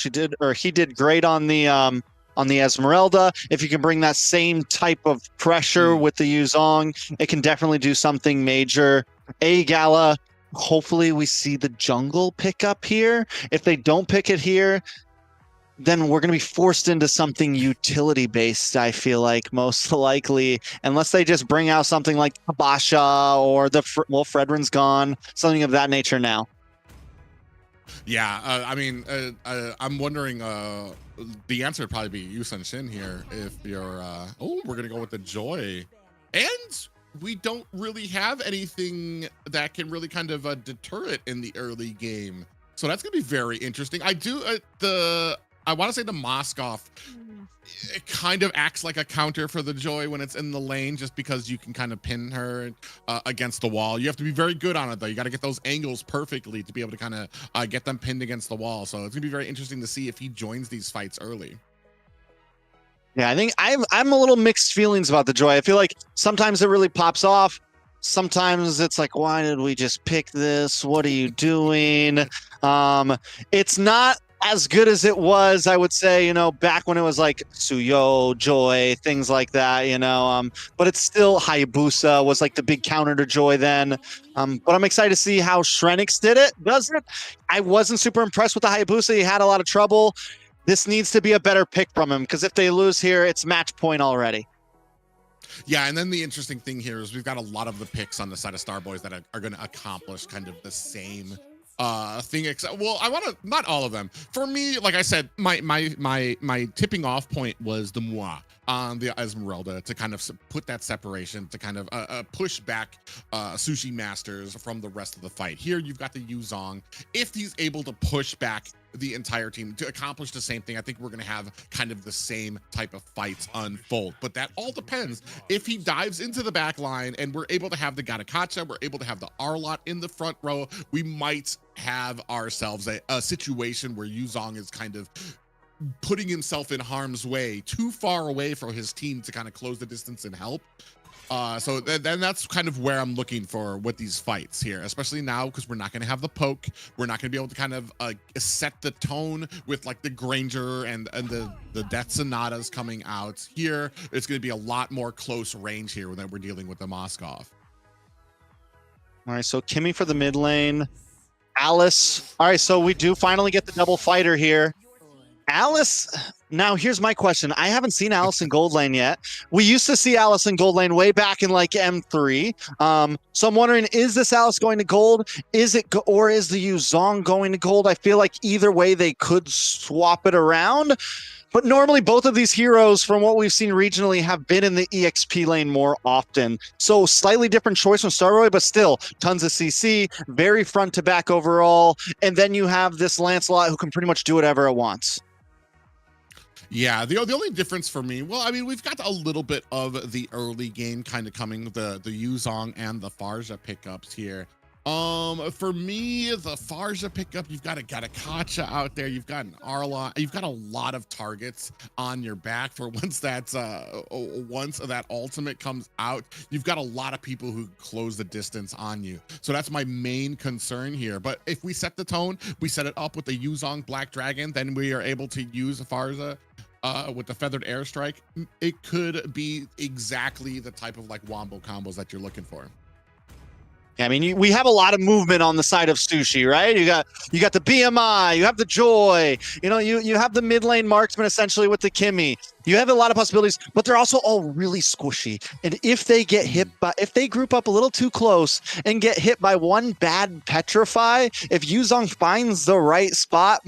He did great on the Esmeralda. If you can bring that same type of pressure with the Yuzong, it can definitely do something major. Gala, hopefully we see the jungle pick up here. If they don't pick it here, then we're going to be forced into something utility-based, I feel like, most likely, unless they just bring out something like Kabasha or Fredrin's gone, something of that nature now. Yeah, I mean, I'm wondering. The answer would probably be Yusun Shin here. If you're, oh, we're gonna go with the Joy, and we don't really have anything that can really kind of deter it in the early game. So that's gonna be very interesting. I do I want to say the Moskov, it kind of acts like a counter for the Joy when it's in the lane, just because you can kind of pin her against the wall. You have to be very good on it though. You got to get those angles perfectly to be able to kind of get them pinned against the wall. So it's gonna be very interesting to see if he joins these fights early. Yeah, I think I'm a little mixed feelings about the Joy. I feel like sometimes it really pops off. Sometimes it's like, why did we just pick this? What are you doing? It's not as good as it was, I would say, back when it was like Suyo, Joy, things like that, but it's still Hayabusa was like the big counter to Joy then. But I'm excited to see how Shrenix does it. I wasn't super impressed with the Hayabusa. He had a lot of trouble. This needs to be a better pick from him, because if they lose here, it's match point already. Yeah, and then the interesting thing here is we've got a lot of the picks on the side of Starboys that are going to accomplish kind of the same thing. Well, I want to, not all of them. For me, like I said, my tipping off point was the Moi on the Esmeralda, to kind of put that separation, to kind of push back Sushi Masters from the rest of the fight. Here you've got the Yuzong. If he's able to push back the entire team to accomplish the same thing, I think we're going to have kind of the same type of fights unfold. But that all depends if he dives into the back line and we're able to have the Gatakacha, we're able to have the Arlot in the front row, we might have ourselves a situation where Yuzong is kind of putting himself in harm's way, too far away from his team to kind of close the distance and help. So then that's kind of where I'm looking for with these fights here, especially now, because we're not going to have the poke. We're not going to be able to kind of set the tone with like the Granger and the Death Sonatas coming out. Here, it's going to be a lot more close range here that we're dealing with the Moskov. All right, so Kimmy for the mid lane. Alice. All right, so we do finally get the double fighter here. Alice, now here's my question. I haven't seen Alice in Gold Lane yet. We used to see Alice in Gold Lane way back in like M3. So I'm wondering, is this Alice going to Gold? Or is the Yuzong going to Gold? I feel like either way they could swap it around. But normally both of these heroes, from what we've seen regionally, have been in the EXP lane more often. So slightly different choice from Starboy, but still tons of CC, very front to back overall. And then you have this Lancelot who can pretty much do whatever it wants. Yeah, the only difference for me, well, I mean, we've got a little bit of the early game kind of coming, the Yuzong and the Farja pickups here. For me, the Farja pickup, you've got a Gatakacha out there, you've got an Arlot, you've got a lot of targets on your back for once that ultimate comes out. You've got a lot of people who close the distance on you. So that's my main concern here. But if we set the tone, we set it up with the Yuzong Black Dragon, then we are able to use Farja with the Feathered Airstrike. It could be exactly the type of like wombo combos that you're looking for. I mean, we have a lot of movement on the side of Sushi, right? You got the BMI, you have the Joy, you have the mid lane marksman essentially with the Kimmy. You have a lot of possibilities, but they're also all really squishy. And if they get hit if they group up a little too close and get hit by one bad Petrify, if Yuzong finds the right spot,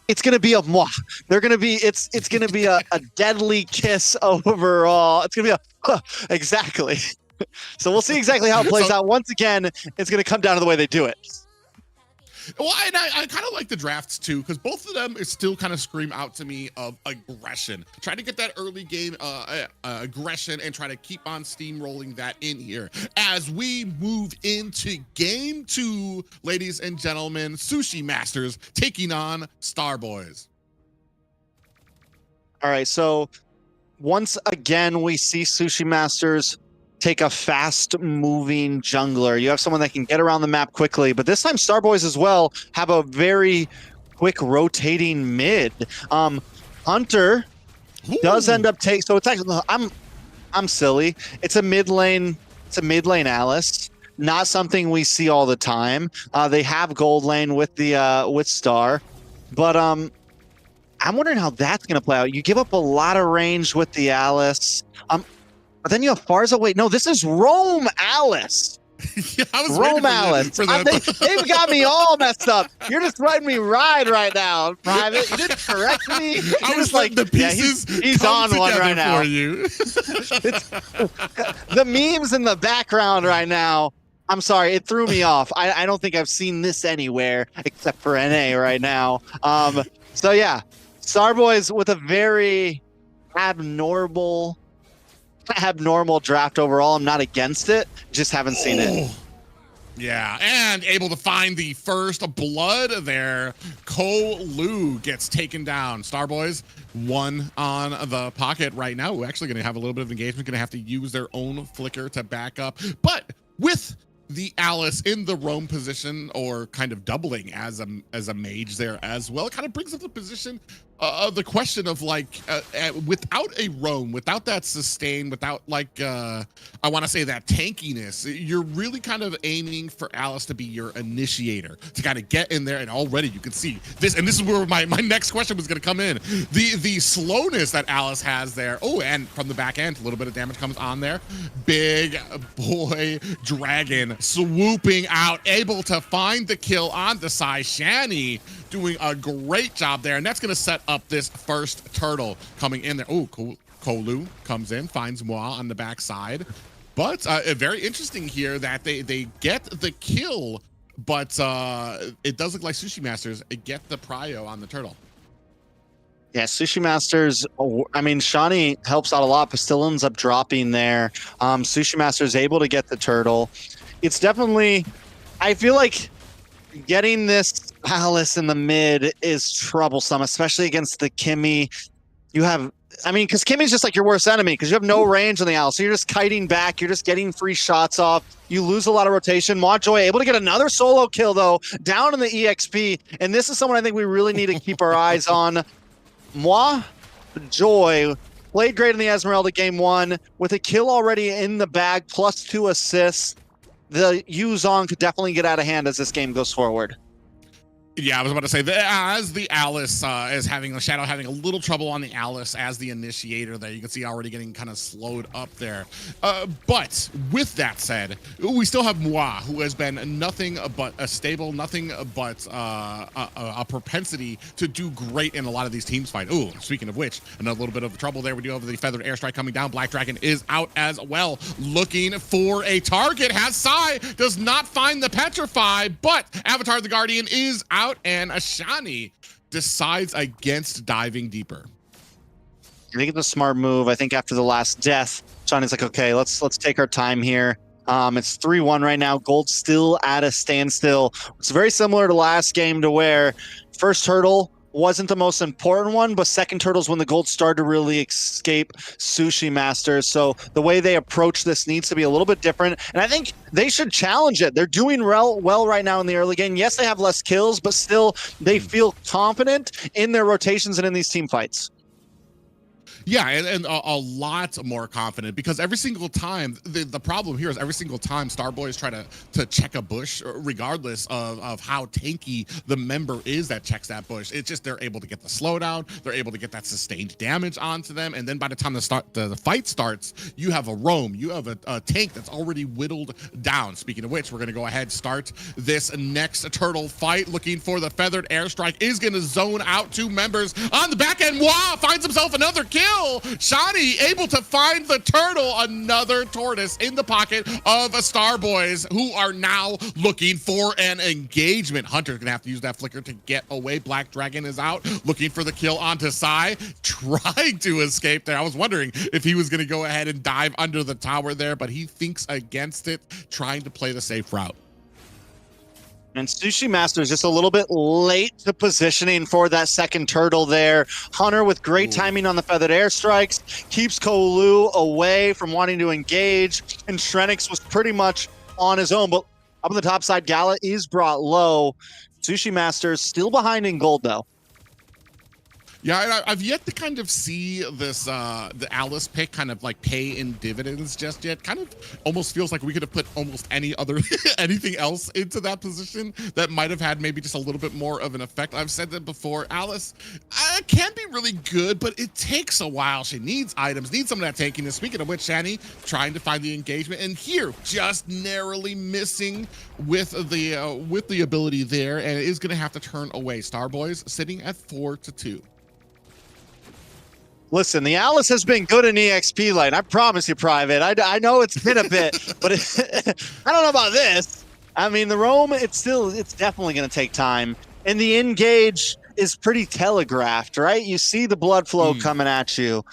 it's gonna be a moi. It's gonna be a deadly kiss overall. It's gonna be exactly. So we'll see exactly how it plays out. Once again, it's going to come down to the way they do it. Well, and I kind of like the drafts too, because both of them still kind of scream out to me of aggression. Try to get that early game aggression and try to keep on steamrolling that in here. As we move into game 2, ladies and gentlemen, Sushi Masters taking on Starboys. All right, so once again, we see Sushi Masters take a fast-moving jungler. You have someone that can get around the map quickly, but this time Starboys as well have a very quick rotating mid. Hunter does end up so it's actually I'm silly. It's a mid lane Alice. Not something we see all the time. They have gold lane with the with Star, but I'm wondering how that's gonna play out. You give up a lot of range with the Alice. But then you have Farza. Wait, no, this is Rome Alice. Yeah, I was Rome waiting Alice. for the They've got me all messed up. You're just letting me ride right now, Private. You didn't correct me. You're I was just like, the pieces he's on one together right now. for you. The memes in the background right now. I'm sorry, it threw me off. I don't think I've seen this anywhere except for NA right now. So yeah, Starboys with a very abnormal draft overall. I'm not against it, just haven't seen it. Yeah, and able to find the first blood there. Lu gets taken down. Starboys, one on the pocket right now. We're actually going to have a little bit of engagement. Going to have to use their own flicker to back up. But with the Alice in the roam position, or kind of doubling as a mage there as well, it kind of brings up the position the question of like without a roam, without that sustain, without like I want to say that tankiness, you're really kind of aiming for Alice to be your initiator, to kind of get in there. And already you can see this, and this is where my next question was going to come in. The slowness that Alice has there. Oh, and from the back end, a little bit of damage comes on there. Big boy dragon swooping out, able to find the kill on the side. Shani doing a great job there, and that's going to set up this first turtle coming in there. Oh, Lu comes in, finds Moi on the backside. But very interesting here that they get the kill, but it does look like Sushi Masters get the prio on the turtle. Yeah, Sushi Masters, I mean, Shani helps out a lot, but still ends up dropping there. Sushi Masters able to get the turtle. It's definitely, I feel like getting this Alice in the mid is troublesome, especially against the Kimmy. You have, I mean, because Kimmy's just like your worst enemy, because you have no range on the Alice. So you're just kiting back. You're just getting free shots off. You lose a lot of rotation. Joy able to get another solo kill, though, down in the EXP. And this is someone I think we really need to keep our eyes on. Joy played great in the Esmeralda game 1 with a kill already in the bag, plus 2 assists. The Yuzong could definitely get out of hand as this game goes forward. Yeah, I was about to say that as the Alice is having the Shadow having a little trouble on the Alice as the initiator there. You can see already getting kind of slowed up there. But with that said, we still have Moi, who has been nothing but a stable, nothing but a propensity to do great in a lot of these teams fight. Ooh, speaking of which, another little bit of trouble there. We do have the feathered airstrike coming down. Black Dragon is out as well, looking for a target. Has Sai, does not find the Petrify, but Avatar the Guardian is out, and Ashani decides against diving deeper. I think it's a smart move. I think after the last death, Ashani's like, okay, let's take our time here. It's 3-1 right now. Gold still at a standstill. It's very similar to last game, to where first hurdle wasn't the most important one, but second turtles when the gold started to really escape Sushi Masters. So the way they approach this needs to be a little bit different, and I think they should challenge it. They're doing well right now in the early game. Yes, they have less kills, but still they feel confident in their rotations and in these team fights. Yeah, and a lot more confident, because every single time, the problem here is every single time Starboys try to check a bush, regardless of how tanky the member is that checks that bush, it's just they're able to get the slowdown, they're able to get that sustained damage onto them, and then by the time the fight starts, you have a roam, you have a tank that's already whittled down. Speaking of which, we're going to go ahead and start this next turtle fight, looking for the feathered airstrike, is going to zone out 2 members on the back end. Wow, finds himself another kill. Shani able to find the turtle, another tortoise in the pocket of Starboys, who are now looking for an engagement. Hunter's gonna have to use that flicker to get away. Black Dragon is out, looking for the kill onto Sai, trying to escape there. I was wondering if he was gonna go ahead and dive under the tower there, but he thinks against it, trying to play the safe route. And Sushi Master is just a little bit late to positioning for that second turtle there. Hunter with great timing on the feathered airstrikes, keeps Lu away from wanting to engage, and Shrenix was pretty much on his own, but up on the top side, Gala is brought low. Sushi Masters still behind in gold, though. Yeah, and I've yet to kind of see this the Alice pick kind of like pay in dividends just yet. Kind of almost feels like we could have put almost any other anything else into that position that might have had maybe just a little bit more of an effect. I've said that before. Alice can be really good, but it takes a while. She needs items, needs some of that tankiness. Speaking of which, Shani trying to find the engagement, and here just narrowly missing with the ability there, and it is going to have to turn away. Starboys sitting at 4-2. Listen, the Alice has been good in EXP lane. I promise you, Private. I know it's been a bit, but I don't know about this. I mean, the roam, it's definitely going to take time. And the engage is pretty telegraphed, right? You see the blood flow coming at you.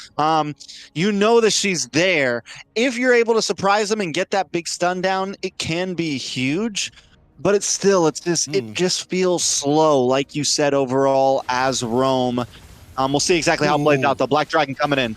You know that she's there. If you're able to surprise them and get that big stun down, it can be huge. But it just feels slow, like you said, overall as roam. We'll see exactly how it plays out. The Black Dragon coming in.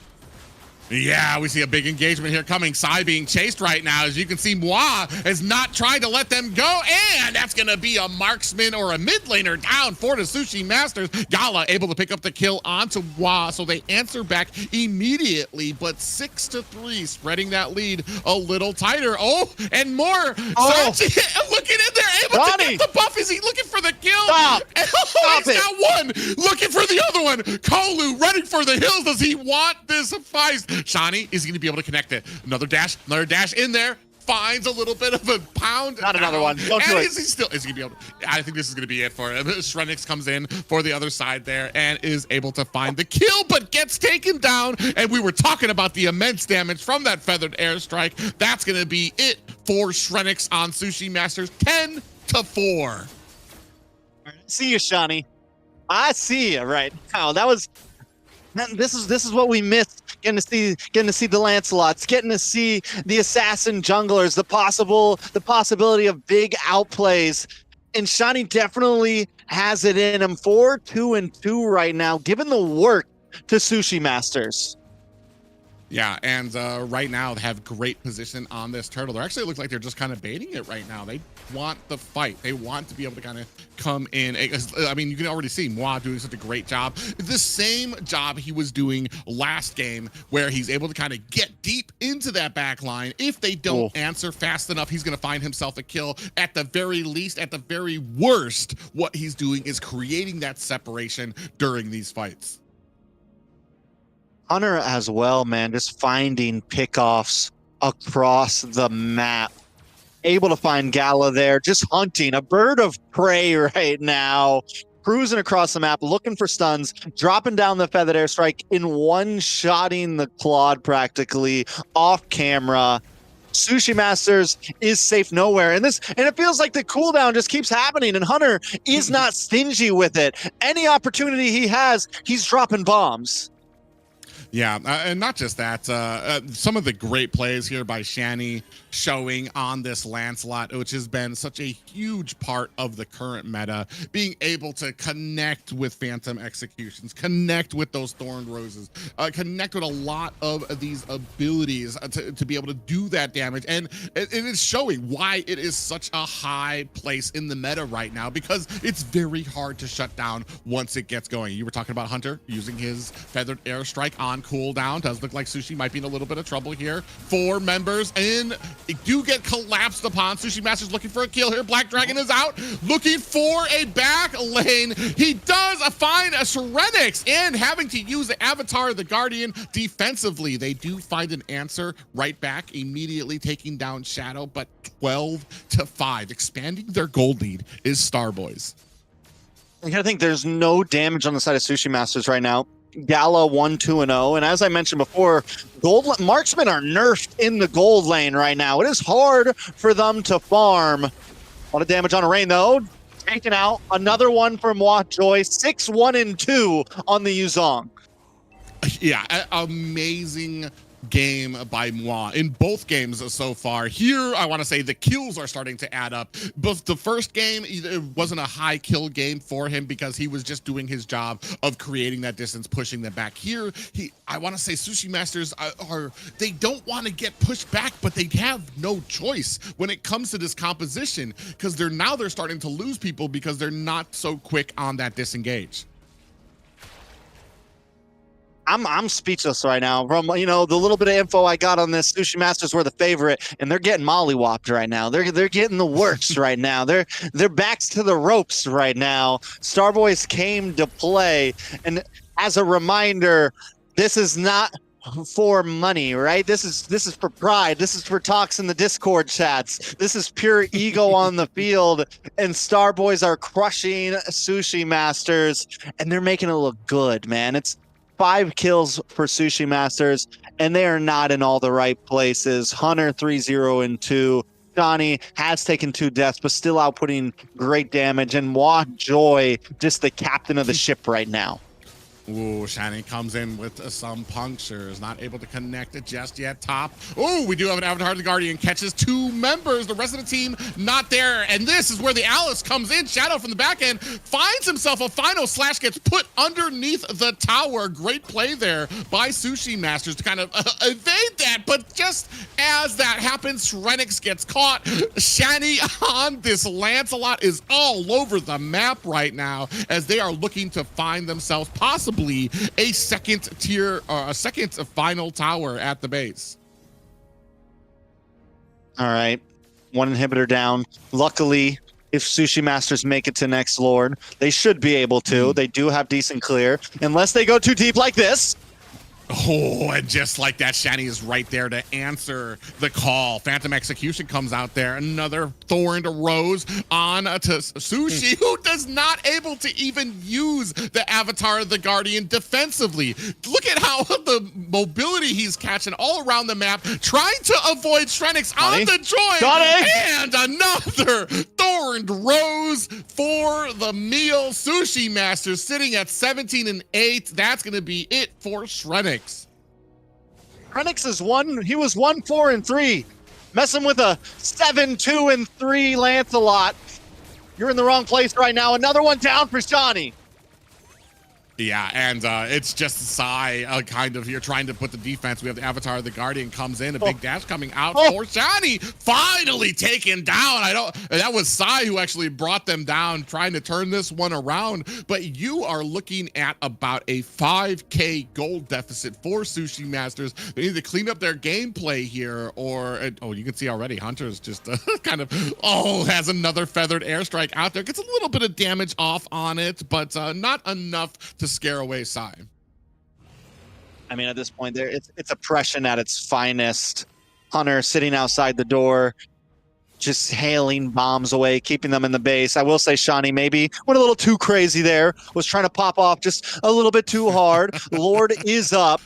Yeah, we see a big engagement here coming. Sai being chased right now. As you can see, Moi is not trying to let them go. And that's going to be a marksman or a mid laner down for the Sushi Masters. Gala able to pick up the kill onto Moi. So they answer back immediately. But 6-3, spreading that lead a little tighter. Oh, and more. Sachi looking in there, able to get the buff. Is he looking for the kill? Stop. Stop he's got one. Looking for the other one. Kolu running for the hills. Does he want this feist? Shani is going to be able to connect it. Another dash in there. Finds a little bit of a pound. Not another one. Don't do it. Is he going to be able to? I think this is going to be it for him. Shrenix comes in for the other side there and is able to find the kill, but gets taken down. And we were talking about the immense damage from that feathered airstrike. That's going to be it for Shrenix on Sushi Masters. 10-4. See you, Shani. I see you right now. That was. This is what we missed. Getting to see the Lancelots, getting to see the assassin junglers, the possibility of big outplays. And Shani definitely has it in him. 4-2-2 right now, given the work to Sushi Masters. Yeah, and right now they have great position on this turtle. They actually look like they're just kind of baiting it right now. They want the fight. They want to be able to kind of come in. I mean, you can already see Moi doing such a great job. The same job he was doing last game, where he's able to kind of get deep into that back line. If they don't answer fast enough, he's going to find himself a kill. At the very least, at the very worst, what he's doing is creating that separation during these fights. Hunter as well, man, just finding pickoffs across the map. Able to find Gala there, just hunting, a bird of prey right now. Cruising across the map, looking for stuns, dropping down the feathered airstrike, in one-shotting the Claude practically off camera. Sushi Masters is safe nowhere. And it feels like the cooldown just keeps happening, and Hunter is not stingy with it. Any opportunity he has, he's dropping bombs. Yeah, and not just that, some of the great plays here by Shani showing on this Lancelot, which has been such a huge part of the current meta, being able to connect with Phantom Executions, connect with those Thorned Roses, connect with a lot of these abilities to be able to do that damage. And it is showing why it is such a high place in the meta right now, because it's very hard to shut down once it gets going. You were talking about Hunter using his feathered airstrike on cooldown. Does look like Sushi might be in a little bit of trouble here. 4 members in, do get collapsed upon. Sushi Masters looking for a kill here. Black Dragon is out, looking for a back lane. He does find a Serenix, and having to use the Avatar of the Guardian defensively. They do find an answer right back, immediately taking down Shadow, but 12-5. Expanding their gold lead is Starboys. I think there's no damage on the side of Sushi Masters right now. Gala 1-2-0, and as I mentioned before, marksmen are nerfed in the gold lane right now. It is hard for them to farm. A lot of damage on a Rain though. Taken out. Another one from Joy. 6-1-2 on the Yuzong. Yeah, amazing game by Moi in both games so far. Here, I want to say the kills are starting to add up. But the first game, it wasn't a high kill game for him because he was just doing his job of creating that distance, pushing them back. Here, I want to say Sushi Masters they don't want to get pushed back, but they have no choice when it comes to this composition, because they're starting to lose people because they're not so quick on that disengage. I'm speechless right now. From the little bit of info I got on this, Sushi Masters were the favorite, and they're getting mollywopped right now. They're getting the works right now. They're backs to the ropes right now. Starboys came to play, and as a reminder, this is not for money, right? This is for pride. This is for talks in the Discord chats. This is pure ego on the field, and Starboys are crushing Sushi Masters, and they're making it look good, man. It's 5 kills for Sushi Masters, and they are not in all the right places. Hunter 3-0-2. Johnny has taken 2 deaths, but still outputting great damage. And Joy, just the captain of the ship right now. Ooh, Shiny comes in with some punctures, not able to connect it just yet. Top. Oh, we do have an Avatar the Guardian, catches 2 members. The rest of the team not there. And this is where the Alice comes in. Shadow from the back end finds himself a final slash, gets put underneath the tower. Great play there by Sushi Masters to kind of evade that. But just as that happens, Shrenix gets caught. Shiny on this Lancelot is all over the map right now as they are looking to find themselves possibly a second tier or a second final tower at the base. All right, 1 inhibitor down. Luckily, if Sushi Masters make it to next Lord, they should be able to. They do have decent clear, unless they go too deep like this. Oh, and just like that, Shani is right there to answer the call. Phantom Execution comes out there. Another Thorned Rose on to Sushi, who does not able to even use the Avatar of the Guardian defensively. Look at how the mobility he's catching all around the map, trying to avoid Shrenix on the joint. And another Thorned Rose for the meal. Sushi Masters sitting at 17-8. That's going to be it for Shrenix. Shrenix is he was 1-4-3, messing with a 7-2-3 Lancelot. You're in the wrong place right now. Another one down for Johnny. Yeah, and it's just Psy kind of here trying to put the defense. We have the Avatar of the Guardian comes in, a big dash coming out for Shani, finally taken down. That was Psy who actually brought them down, trying to turn this one around. But you are looking at about a 5K gold deficit for Sushi Masters. They need to clean up their gameplay here, or you can see already Hunter's just kind of has another feathered airstrike out there. Gets a little bit of damage off on it, but not enough to scare away Psy. I mean, at this point, it's oppression at its finest. Hunter sitting outside the door, just hailing bombs away, keeping them in the base. I will say Shani maybe went a little too crazy there, was trying to pop off just a little bit too hard. Lord is up.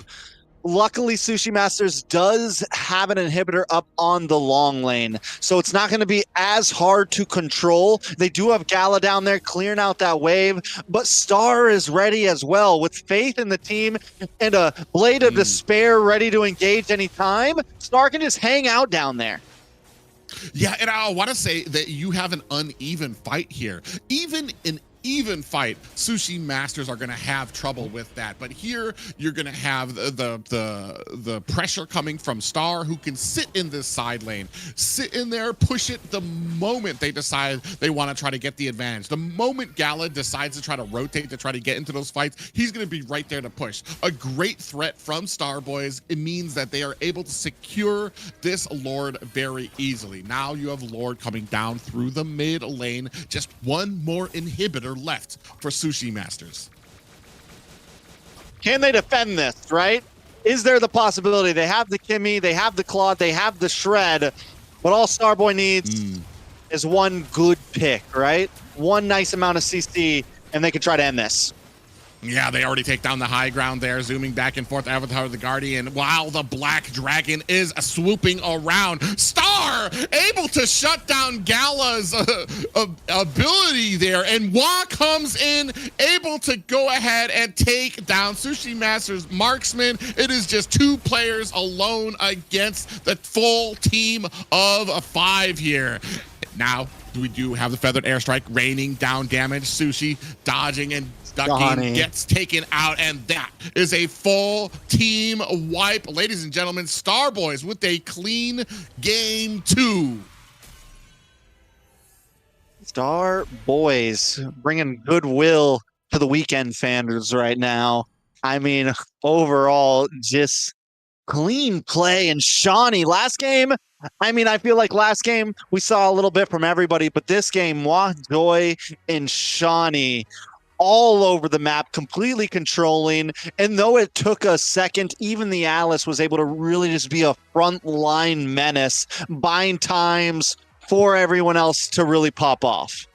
Luckily, Sushi Masters does have an inhibitor up on the long lane, so it's not going to be as hard to control. They do have Gala down there clearing out that wave, but Star is ready as well. With faith in the team and a Blade of Despair ready to engage anytime, Star can just hang out down there. Yeah, and I want to say that you have an uneven fight here. Even in even fight, Sushi Masters are going to have trouble with that. But here you're going to have the pressure coming from Star, who can sit in this side lane, sit in there, push it the moment they decide they want to try to get the advantage. The moment Gala decides to try to rotate to try to get into those fights, he's going to be right there to push. A great threat from Starboys. It means that they are able to secure this Lord very easily. Now you have Lord coming down through the mid lane. Just one more inhibitor left for Sushi Masters. Can they defend this, right? Is there the possibility? They have the Kimmy, they have the Claude, they have the Shred, but all Starboy needs is one good pick, right? One nice amount of CC, and they can try to end this. Yeah, they already take down the high ground there, zooming back and forth. Avatar of the Guardian, while the Black Dragon is swooping around. Star able to shut down Gala's ability there, and Wah comes in, able to go ahead and take down Sushi Masters Marksman. It is just 2 players alone against the full team of 5 here. Now, we do have the feathered airstrike raining down damage. Sushi dodging and ducking, gets taken out, and that is a full team wipe. Ladies and gentlemen, Starboys with a clean game 2. Starboys bringing goodwill to the weekend fans right now. I mean, overall, just clean play. And Shawnee, last game, I mean, I feel like last game we saw a little bit from everybody, but this game, Joy and Shawnee all over the map, completely controlling. And though it took a second, even the Alice was able to really just be a frontline menace, buying times for everyone else to really pop off.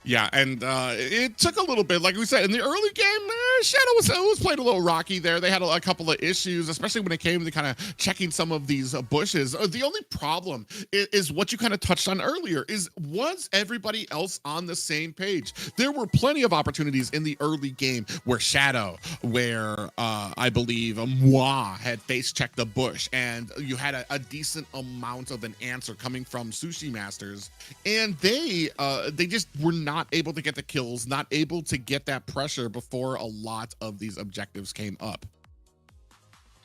Yeah, and it took a little bit, like we said, in the early game, Shadow was playing a little rocky there. They had a couple of issues, especially when it came to kind of checking some of these bushes. The only problem is what you kind of touched on earlier, was everybody else on the same page? There were plenty of opportunities in the early game where Shadow, where I believe Moi had face-checked the bush, and you had a decent amount of an answer coming from Sushi Masters, and they just were not able to get the kills, not able to get that pressure before a lot of these objectives came up.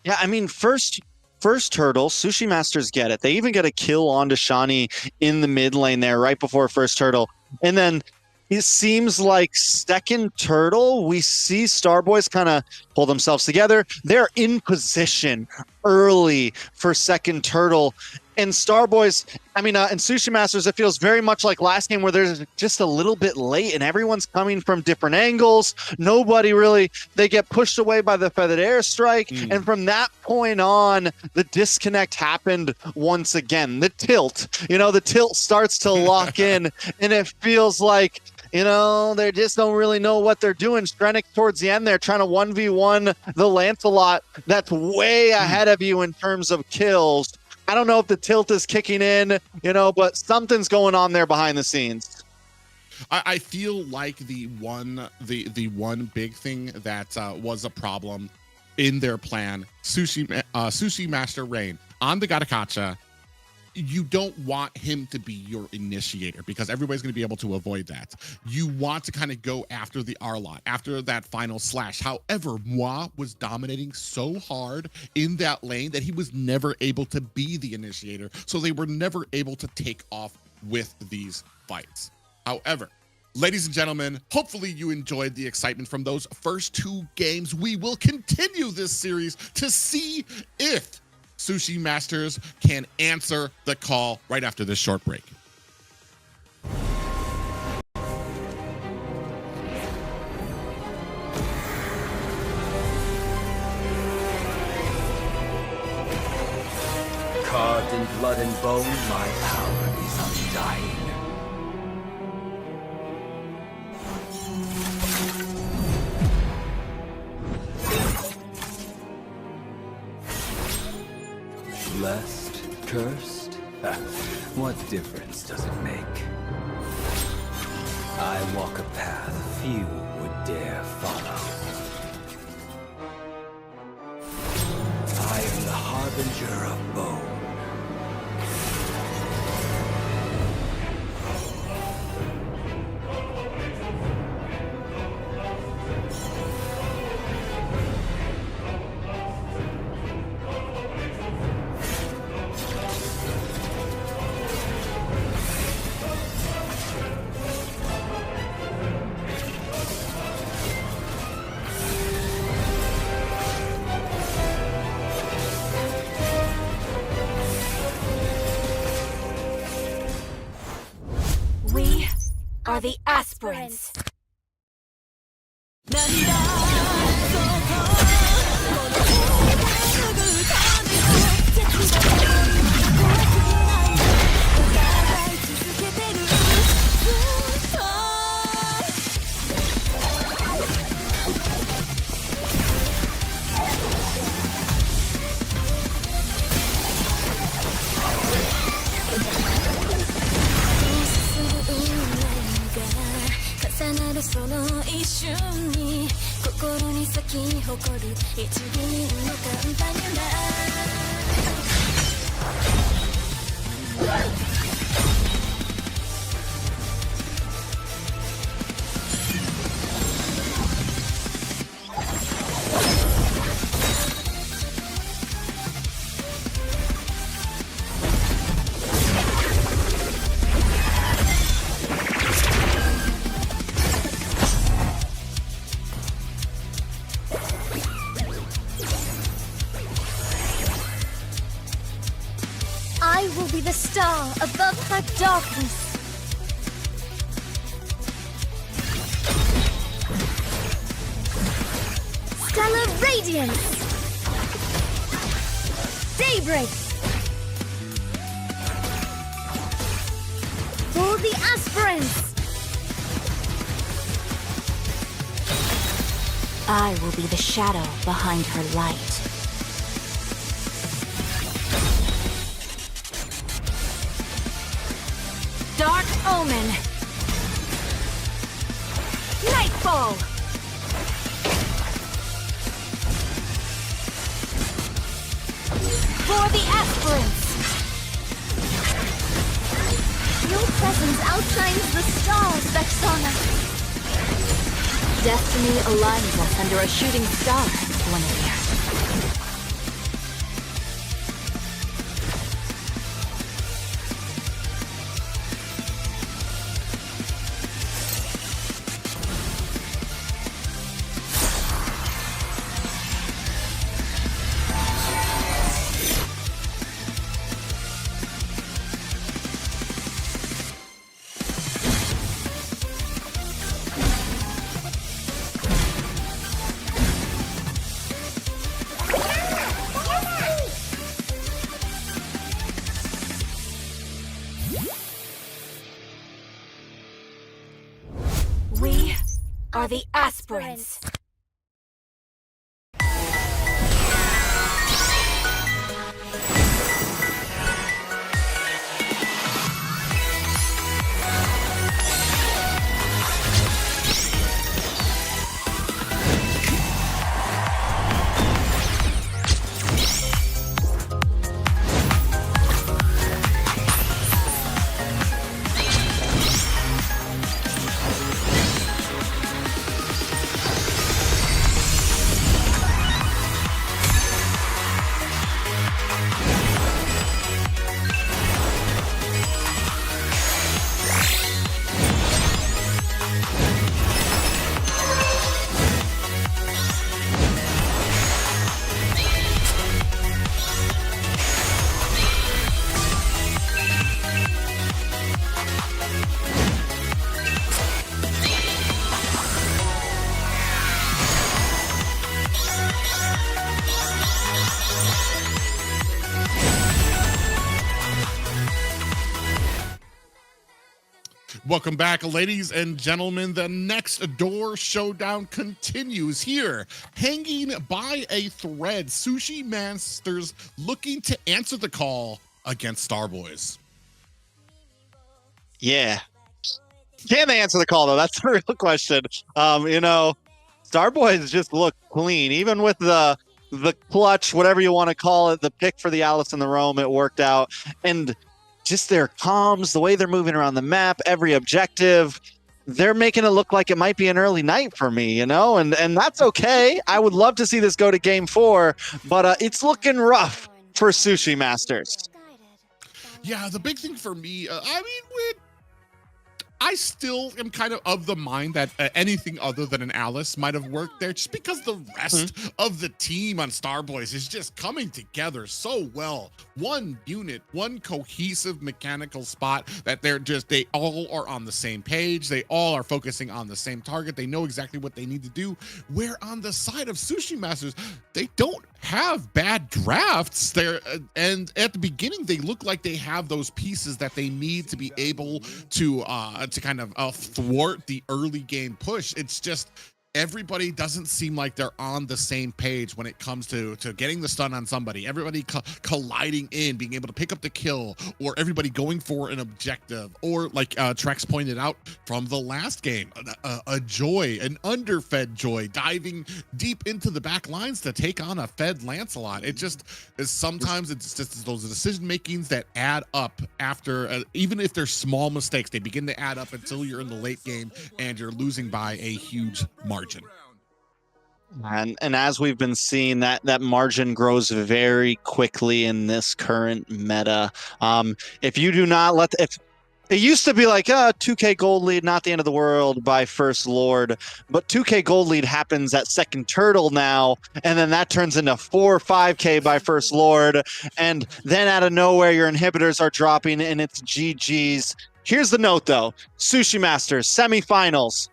Yeah, I mean, first hurdle, Sushi Masters get it. They even get a kill onto Shawnee in the mid lane there right before first hurdle. And then it seems like second turtle, we see Starboys kind of pull themselves together. They're in position early for second turtle. And Starboys, I mean, and Sushi Masters, it feels very much like last game where they're just a little bit late and everyone's coming from different angles. Nobody really, they get pushed away by the feathered airstrike. And from that point on, the disconnect happened once again. The tilt starts to lock in and it feels like, they just don't really know what they're doing. Strennick towards the end, they're trying to 1v1 the Lancelot that's way ahead of you in terms of kills. I don't know if the tilt is kicking in, but something's going on there behind the scenes. I feel like the one big thing that was a problem in their plan, Sushi Master Rain on the Gatakacha, you don't want him to be your initiator because everybody's going to be able to avoid that. You want to kind of go after the R-Lot, after that final slash. However, Moi was dominating so hard in that lane that he was never able to be the initiator, so they were never able to take off with these fights. However, ladies and gentlemen, hopefully you enjoyed the excitement from those first two games. We will continue this series to see if Sushi Masters can answer the call right after this short break. Carved in blood and bone, my power is undying. Blessed, cursed, what difference does it make? I walk a path few would dare follow. I am the harbinger of bone. Are the aspirants. be the star above her darkness. Stellar radiance. Daybreak. For the aspirants. I will be the shadow behind her light. Dark Omen. Nightfall. For the aspirants. Your presence outshines the stars, Vexana. Destiny aligns us under a shooting star, Guinevere. We are the aspirants. Welcome back, ladies and gentlemen. The next door showdown continues here. Hanging by a thread, Sushi Masters looking to answer the call against Starboys. Yeah. Can they answer the call, though? That's the real question. You know, Starboys just look clean. Even with the clutch, whatever you want to call it, the pick for the Alice in the Rome, it worked out. And just their comms, the way they're moving around the map, every objective, they're making it look like it might be an early night for me, you know, and that's okay. I would love to see this go to game 4, but it's looking rough for Sushi Masters. Yeah, the big thing for me, I still am kind of the mind that anything other than an Alice might have worked there, just because the rest of the team on Starboys is just coming together so well. One unit, one cohesive mechanical spot that they all are on the same page. They all are focusing on the same target. They know exactly what they need to do. Where on the side of Sushi Masters, they don't have bad drafts there, and at the beginning they look like they have those pieces that they need to be able to kind of thwart the early game push. It's just everybody doesn't seem like they're on the same page when it comes to getting the stun on somebody. Everybody colliding in, being able to pick up the kill, or everybody going for an objective, or like Trex pointed out from the last game, a Joy, an underfed Joy, diving deep into the back lines to take on a fed Lancelot. It just is sometimes it's just those decision makings that add up after, even if they're small mistakes, they begin to add up until you're in the late game and you're losing by a huge margin. And as we've been seeing, that margin grows very quickly in this current meta. If you do not It used to be like 2K gold lead, not the end of the world by First Lord, but 2K gold lead happens at second turtle now, and then that turns into 4 or 5K by First Lord, and then out of nowhere your inhibitors are dropping and it's GG's. Here's the note though, Sushi Masters semifinals.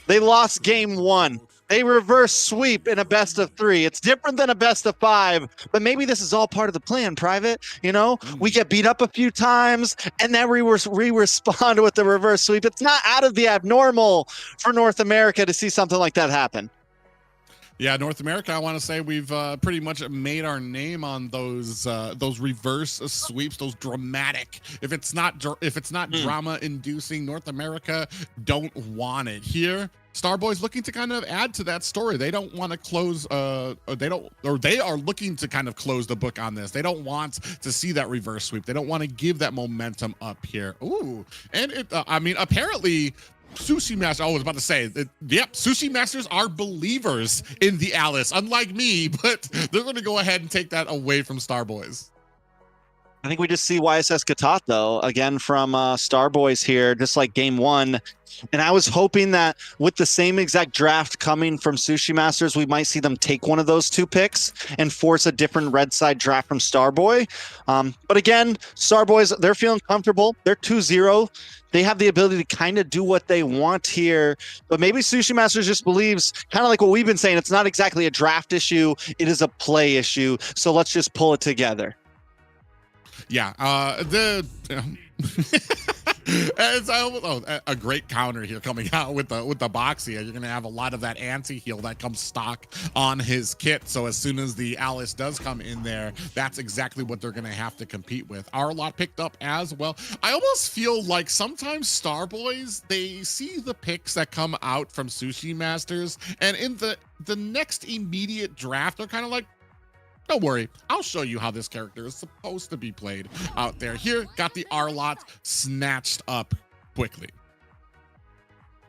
They lost game 1. They reverse sweep in a best of 3. It's different than a best of 5, but maybe this is all part of the plan, Private. You know, we get beat up a few times and then we respond with the reverse sweep. It's not out of the abnormal for North America to see something like that happen. Yeah, North America, I want to say we've pretty much made our name on those reverse sweeps, those dramatic. If it's not drama inducing, North America don't want it. Here, Starboy's looking to kind of add to that story. They don't want to close they are looking to kind of close the book on this. They don't want to see that reverse sweep. They don't want to give that momentum up here. Ooh, and it I mean, apparently Sushi Master, I was about to say, yep, Sushi Masters are believers in the Alice, unlike me, but they're going to go ahead and take that away from Starboys. I think we just see YSS Gatot, though, again from Starboys here, just like game 1. And I was hoping that with the same exact draft coming from Sushi Masters, we might see them take one of those 2 picks and force a different red side draft from Starboy. But again, Starboys, they're feeling comfortable. They're 2-0. They have the ability to kind of do what they want here. But maybe Sushi Masters just believes, kind of like what we've been saying, it's not exactly a draft issue. It is a play issue. So let's just pull it together. Yeah, a great counter here coming out with the box here. You're gonna have a lot of that anti-heal that comes stock on his kit. So as soon as the Alice does come in there, that's exactly what they're gonna have to compete with. Arlot picked up as well. I almost feel like sometimes Starboys, they see the picks that come out from Sushi Masters, and in the next immediate draft, they're kind of like, don't worry, I'll show you how this character is supposed to be played out there. Here, got the Arlot snatched up quickly.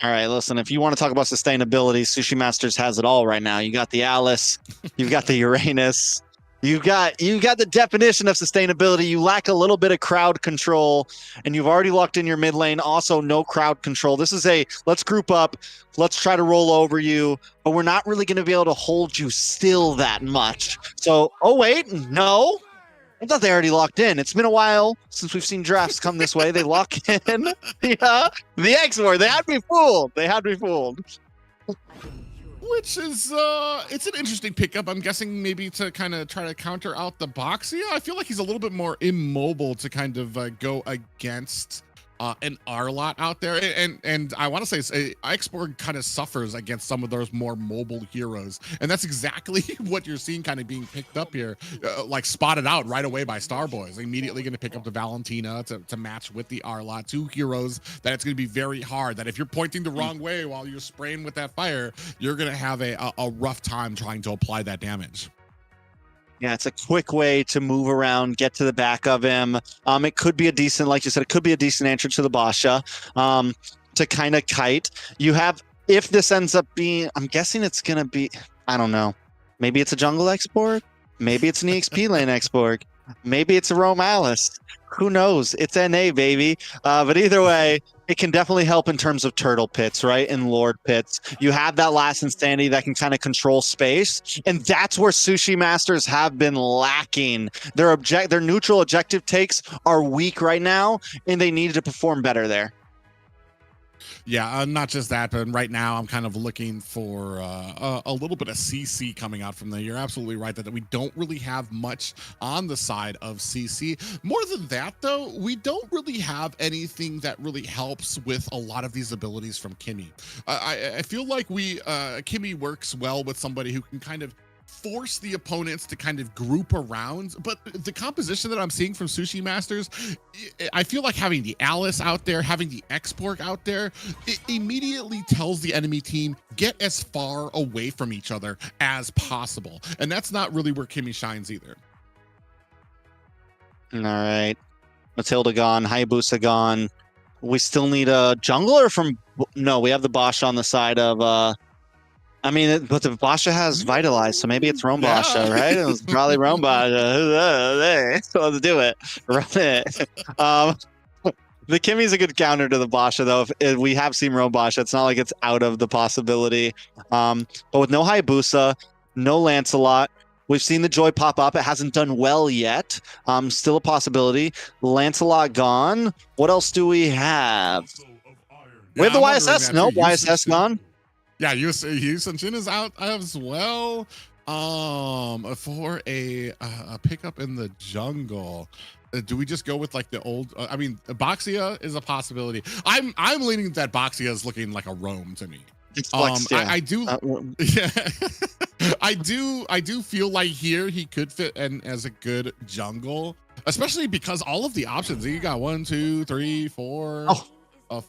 All right, listen, if you want to talk about sustainability, Sushi Masters has it all right now. You got the Alice, you've got the Uranus, you got the definition of sustainability. You lack a little bit of crowd control, and you've already locked in your mid lane. Also, no crowd control. This is a let's group up, let's try to roll over you, but we're not really going to be able to hold you still that much. So, oh wait, no. I thought they already locked in. It's been a while since we've seen drafts come this way. They lock in. Yeah, the X-War. They had me fooled. They had me fooled. Which is, it's an interesting pickup. I'm guessing maybe to kind of try to counter out the box. Yeah, I feel like he's a little bit more immobile to kind of go against an Arlot out there. And I want to say Iceborg kind of suffers against some of those more mobile heroes. And that's exactly what you're seeing kind of being picked up here, like spotted out right away by Starboys. Immediately going to pick up the Valentina to match with the Arlot. 2 heroes that it's going to be very hard, that if you're pointing the wrong way while you're spraying with that fire, you're going to have a rough time trying to apply that damage. Yeah, it's a quick way to move around, get to the back of him. It could be a decent, like you said, it could be a decent answer to the Basha to kind of kite. You have, if this ends up being, I'm guessing it's going to be, I don't know. Maybe it's a jungle export. Maybe it's an EXP lane export. Maybe it's a Rome Alice. Who knows? It's NA, baby. But either way, it can definitely help in terms of turtle pits, right? And Lord pits. You have that last insanity that can kind of control space. And that's where Sushi Masters have been lacking. Their neutral objective takes are weak right now, and they needed to perform better there. Yeah, not just that, but right now I'm kind of looking for a little bit of CC coming out from there. You're absolutely right that we don't really have much on the side of CC. More than that, though, we don't really have anything that really helps with a lot of these abilities from Kimmy. I feel like Kimmy works well with somebody who can kind of force the opponents to kind of group around, but the composition that I'm seeing from Sushi Masters, I feel like having the Alice out there, having the X-Borg out there, it immediately tells the enemy team, get as far away from each other as possible. And that's not really where Kimmy shines either. All right. Matilda gone, Hayabusa gone. We still need a jungler from, no, we have the Bosch on the side of, I mean, but the Basha has Vitalized, so maybe it's Rome Basha, right? It was probably Rome Basha. So let's do it. Run it. The Kimmy's a good counter to the Basha, though. If we have seen Roam Basha, it's not like it's out of the possibility. But with no Hayabusa, no Lancelot, we've seen the Joy pop up. It hasn't done well yet. Still a possibility. Lancelot gone. What else do we have? We have the YSS. No, YSS gone. Yeah, Yusun Shin is out as well. For a pickup in the jungle. Do we just go with like the old? I mean, Boxia is a possibility. I'm leaning that Boxia is looking like a roam to me. Flexed, yeah. I do, yeah, I do feel like here he could fit in as a good jungle, especially because all of the options. You got 1, 2, 3, 4. Oh.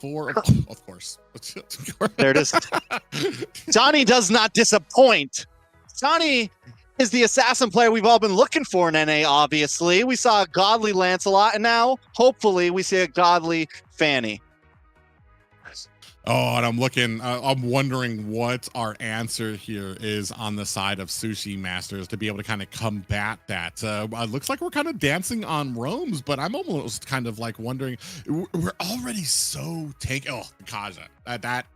4, of course. There it is. Johnny does not disappoint. Johnny is the assassin player we've all been looking for in NA, obviously. We saw a godly Lancelot, and now, hopefully, we see a godly Fanny. Oh, and I'm wondering what our answer here is on the side of Sushi Masters to be able to kind of combat that. It looks like we're kind of dancing on roams, but I'm almost kind of like wondering, we're already so Kaja. That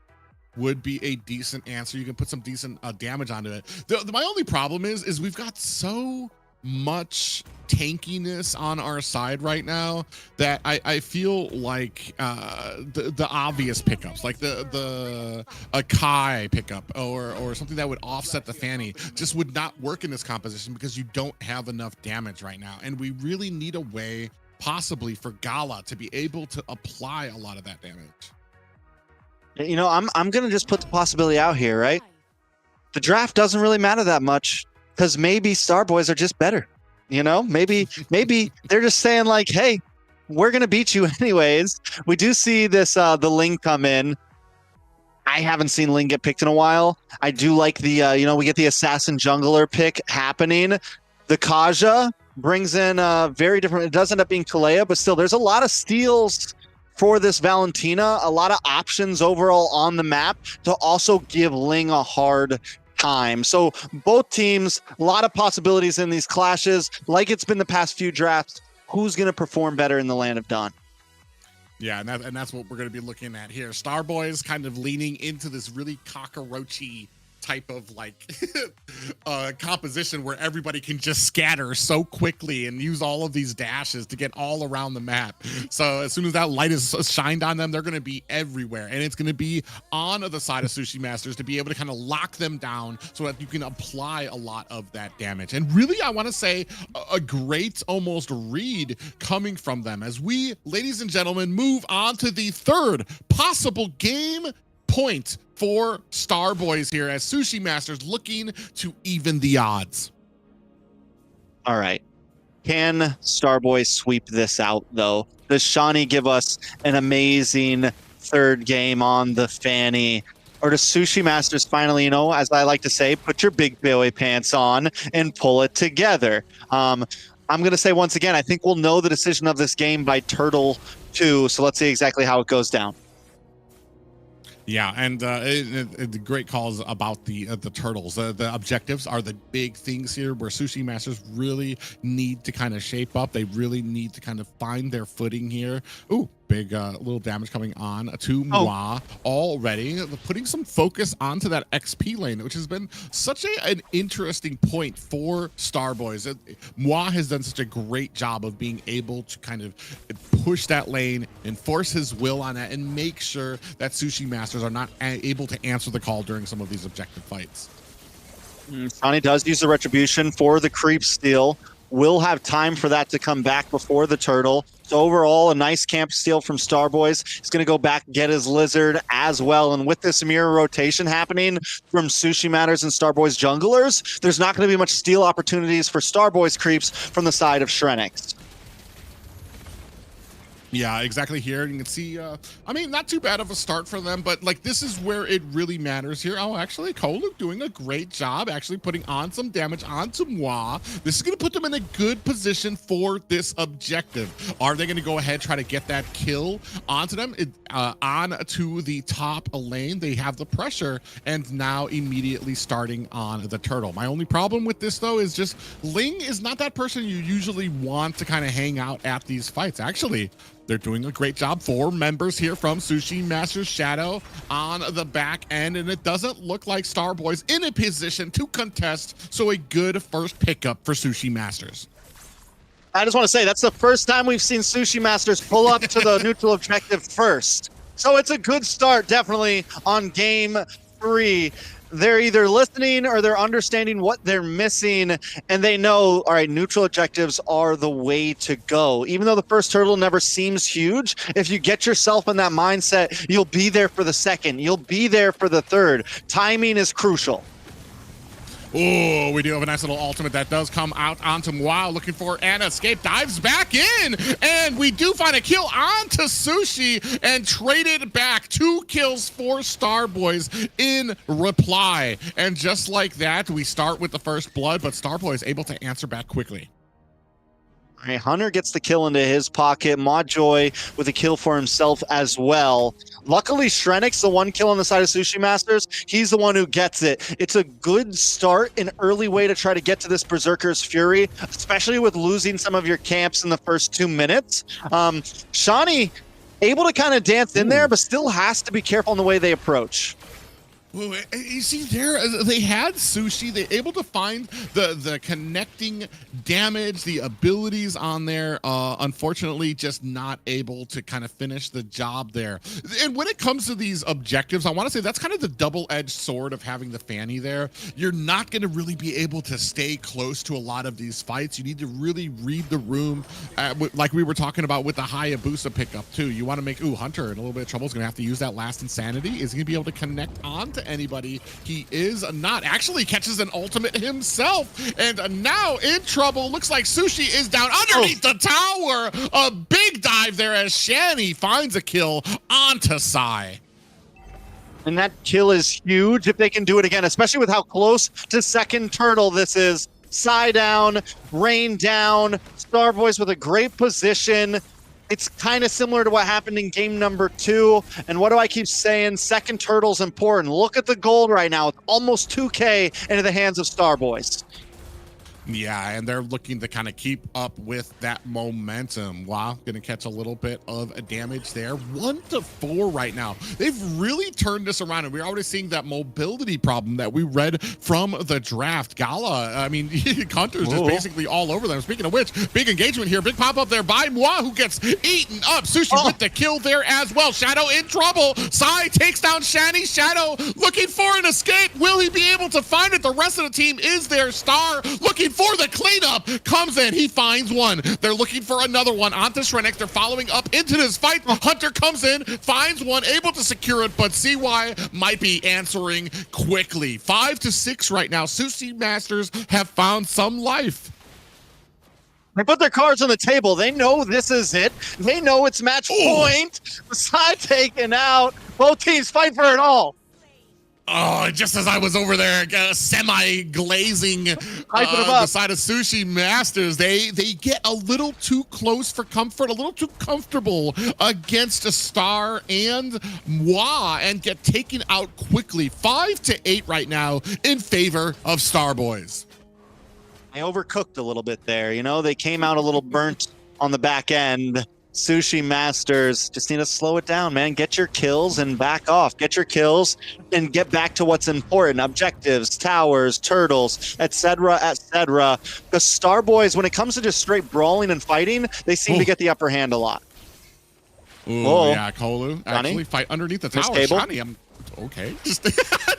would be a decent answer. You can put some decent damage onto it. My only problem is we've got so much tankiness on our side right now that I feel like the obvious pickups, like the Kai pickup or something that would offset the Fanny, just would not work in this composition because you don't have enough damage right now, and we really need a way possibly for Gala to be able to apply a lot of that damage. You know, I'm gonna just put the possibility out here, right? The draft doesn't really matter that much because maybe Star Boys are just better. You know, maybe they're just saying like, hey, we're gonna beat you anyways. We do see this the Ling come in. I haven't seen Ling get picked in a while. I do like the we get the assassin jungler pick happening. The Kaja brings in very different. It does end up being Kalea, but still, there's a lot of steals for this Valentina, a lot of options overall on the map to also give Ling a hard time. So both teams, a lot of possibilities in these clashes. Like it's been the past few drafts, who's going to perform better in the Land of Dawn? Yeah, and that's what we're going to be looking at here. Starboy's kind of leaning into this really cockroachy type of like composition where everybody can just scatter so quickly and use all of these dashes to get all around the map. So as soon as that light is shined on them, they're going to be everywhere, and it's going to be on the side of Sushi Masters to be able to kind of lock them down so that you can apply a lot of that damage. And really, I want to say a great almost read coming from them as we, ladies and gentlemen, move on to the third possible game point for Star Boys here as Sushi Masters looking to even the odds. All right. Can Star Boys sweep this out, though? Does Shawnee give us an amazing third game on the Fanny? Or does Sushi Masters finally, as I like to say, put your big boy pants on and pull it together? I'm going to say once again, I think we'll know the decision of this game by Turtle 2. So let's see exactly how it goes down. Yeah, and the great calls about the turtles. The objectives are the big things here where Sushi Masters really need to kind of shape up. They really need to kind of find their footing here. Ooh, big little damage coming on to Moi already, putting some focus onto that XP lane, which has been such an interesting point for Star Boys. Moi has done such a great job of being able to kind of push that lane, enforce his will on that, and make sure that Sushi Masters are not able to answer the call during some of these objective fights. Sonny does use the retribution for the creep steal. Will have time for that to come back before the turtle. So overall, a nice camp steal from Star Boys. He's going to go back, get his lizard as well. And with this mirror rotation happening from Sushi Matters and Star Boys junglers, there's not going to be much steal opportunities for Star Boys creeps from the side of Shrenix. Yeah, exactly here. You can see, I mean, not too bad of a start for them, but like this is where it really matters here. Oh, actually, Koluk doing a great job actually putting on some damage onto Moi. This is going to put them in a good position for this objective. Are they going to go ahead, try to get that kill onto them? On to the top lane. They have the pressure and now immediately starting on the turtle. My only problem with this, though, is just Ling is not that person you usually want to kind of hang out at these fights. Actually, They're doing a great job. 4 members here from Sushi Masters Shadow on the back end, and it doesn't look like Starboy's in a position to contest, so a good first pickup for Sushi Masters. I just want to say that's the first time we've seen Sushi Masters pull up to the neutral objective first. So it's a good start, definitely, on game 3. They're either listening or they're understanding what they're missing, and they know, all right, neutral objectives are the way to go. Even though the first turtle never seems huge, if you get yourself in that mindset, you'll be there for the second. You'll be there for the third. Timing is crucial. Oh, we do have a nice little ultimate that does come out onto Wow, looking for an escape, dives back in, and we do find a kill onto Sushi and trade it back. 2 kills for Starboys in reply. And just like that, we start with the first blood, but Starboy is able to answer back quickly. All right, Hunter gets the kill into his pocket. Modjoy with a kill for himself as well. Luckily, Shrenix, the 1 kill on the side of Sushi Masters, he's the one who gets it. It's a good start, an early way to try to get to this Berserker's Fury, especially with losing some of your camps in the first 2 minutes. Shani able to kind of dance in there, but still has to be careful in the way they approach. Well, you see there, they had Sushi. They're able to find the connecting damage, the abilities on there. Unfortunately, just not able to kind of finish the job there. And when it comes to these objectives, I want to say that's kind of the double-edged sword of having the Fanny there. You're not going to really be able to stay close to a lot of these fights. You need to really read the room, like we were talking about with the Hayabusa pickup, too. You want to make, Hunter in a little bit of trouble. Is going to have to use that last Insanity. Is he going to be able to connect on to anybody? He is not. Actually catches an ultimate himself, and now in trouble. Looks like Sushi is down underneath the tower. A big dive there as Shani finds a kill onto Sai. And that kill is huge if they can do it again, especially with how close to second turtle this is. Sai down, Rain down, Starboys with a great position. It's kind of similar to what happened in game number 2. And what do I keep saying? Second turtle's important. Look at the gold right now. It's almost 2K into the hands of Starboys. Yeah, and they're looking to kind of keep up with that momentum. Wow, gonna catch a little bit of damage there. 1-4 right now. They've really turned this around, and we're already seeing that mobility problem that we read from the draft. Gala, I mean, Hunter's just basically all over them. Speaking of which, big engagement here. Big pop-up there by Moi, who gets eaten up. Sushi with the kill there as well. Shadow in trouble. Sai takes down Shani. Shadow looking for an escape. Will he be able to find it? The rest of the team is there. Star looking for the cleanup, comes in, he finds one. They're looking for another one onto Shrenix. They're following up into this fight. Hunter comes in, finds one, able to secure it, but CY might be answering quickly. 5-6 right now. Sushi Masters have found some life. They put their cards on the table. They know this is it. They know it's match point. The side taken out. Both teams fight for it all. Oh, just as I was over there semi-glazing the side of Sushi Masters, they get a little too close for comfort, a little too comfortable against a Star and Moi, and get taken out quickly. 5-8 right now in favor of Starboys. I overcooked a little bit there. You know, they came out a little burnt on the back end. Sushi Masters just need to slow it down, man. Get your kills and back off. Get your kills and get back to what's important. Objectives, towers, turtles, etc., etc. The Starboys, when it comes to just straight brawling and fighting, they seem to get the upper hand a lot. Ooh, yeah, Kolu actually fight underneath the tower. Shani, I'm okay.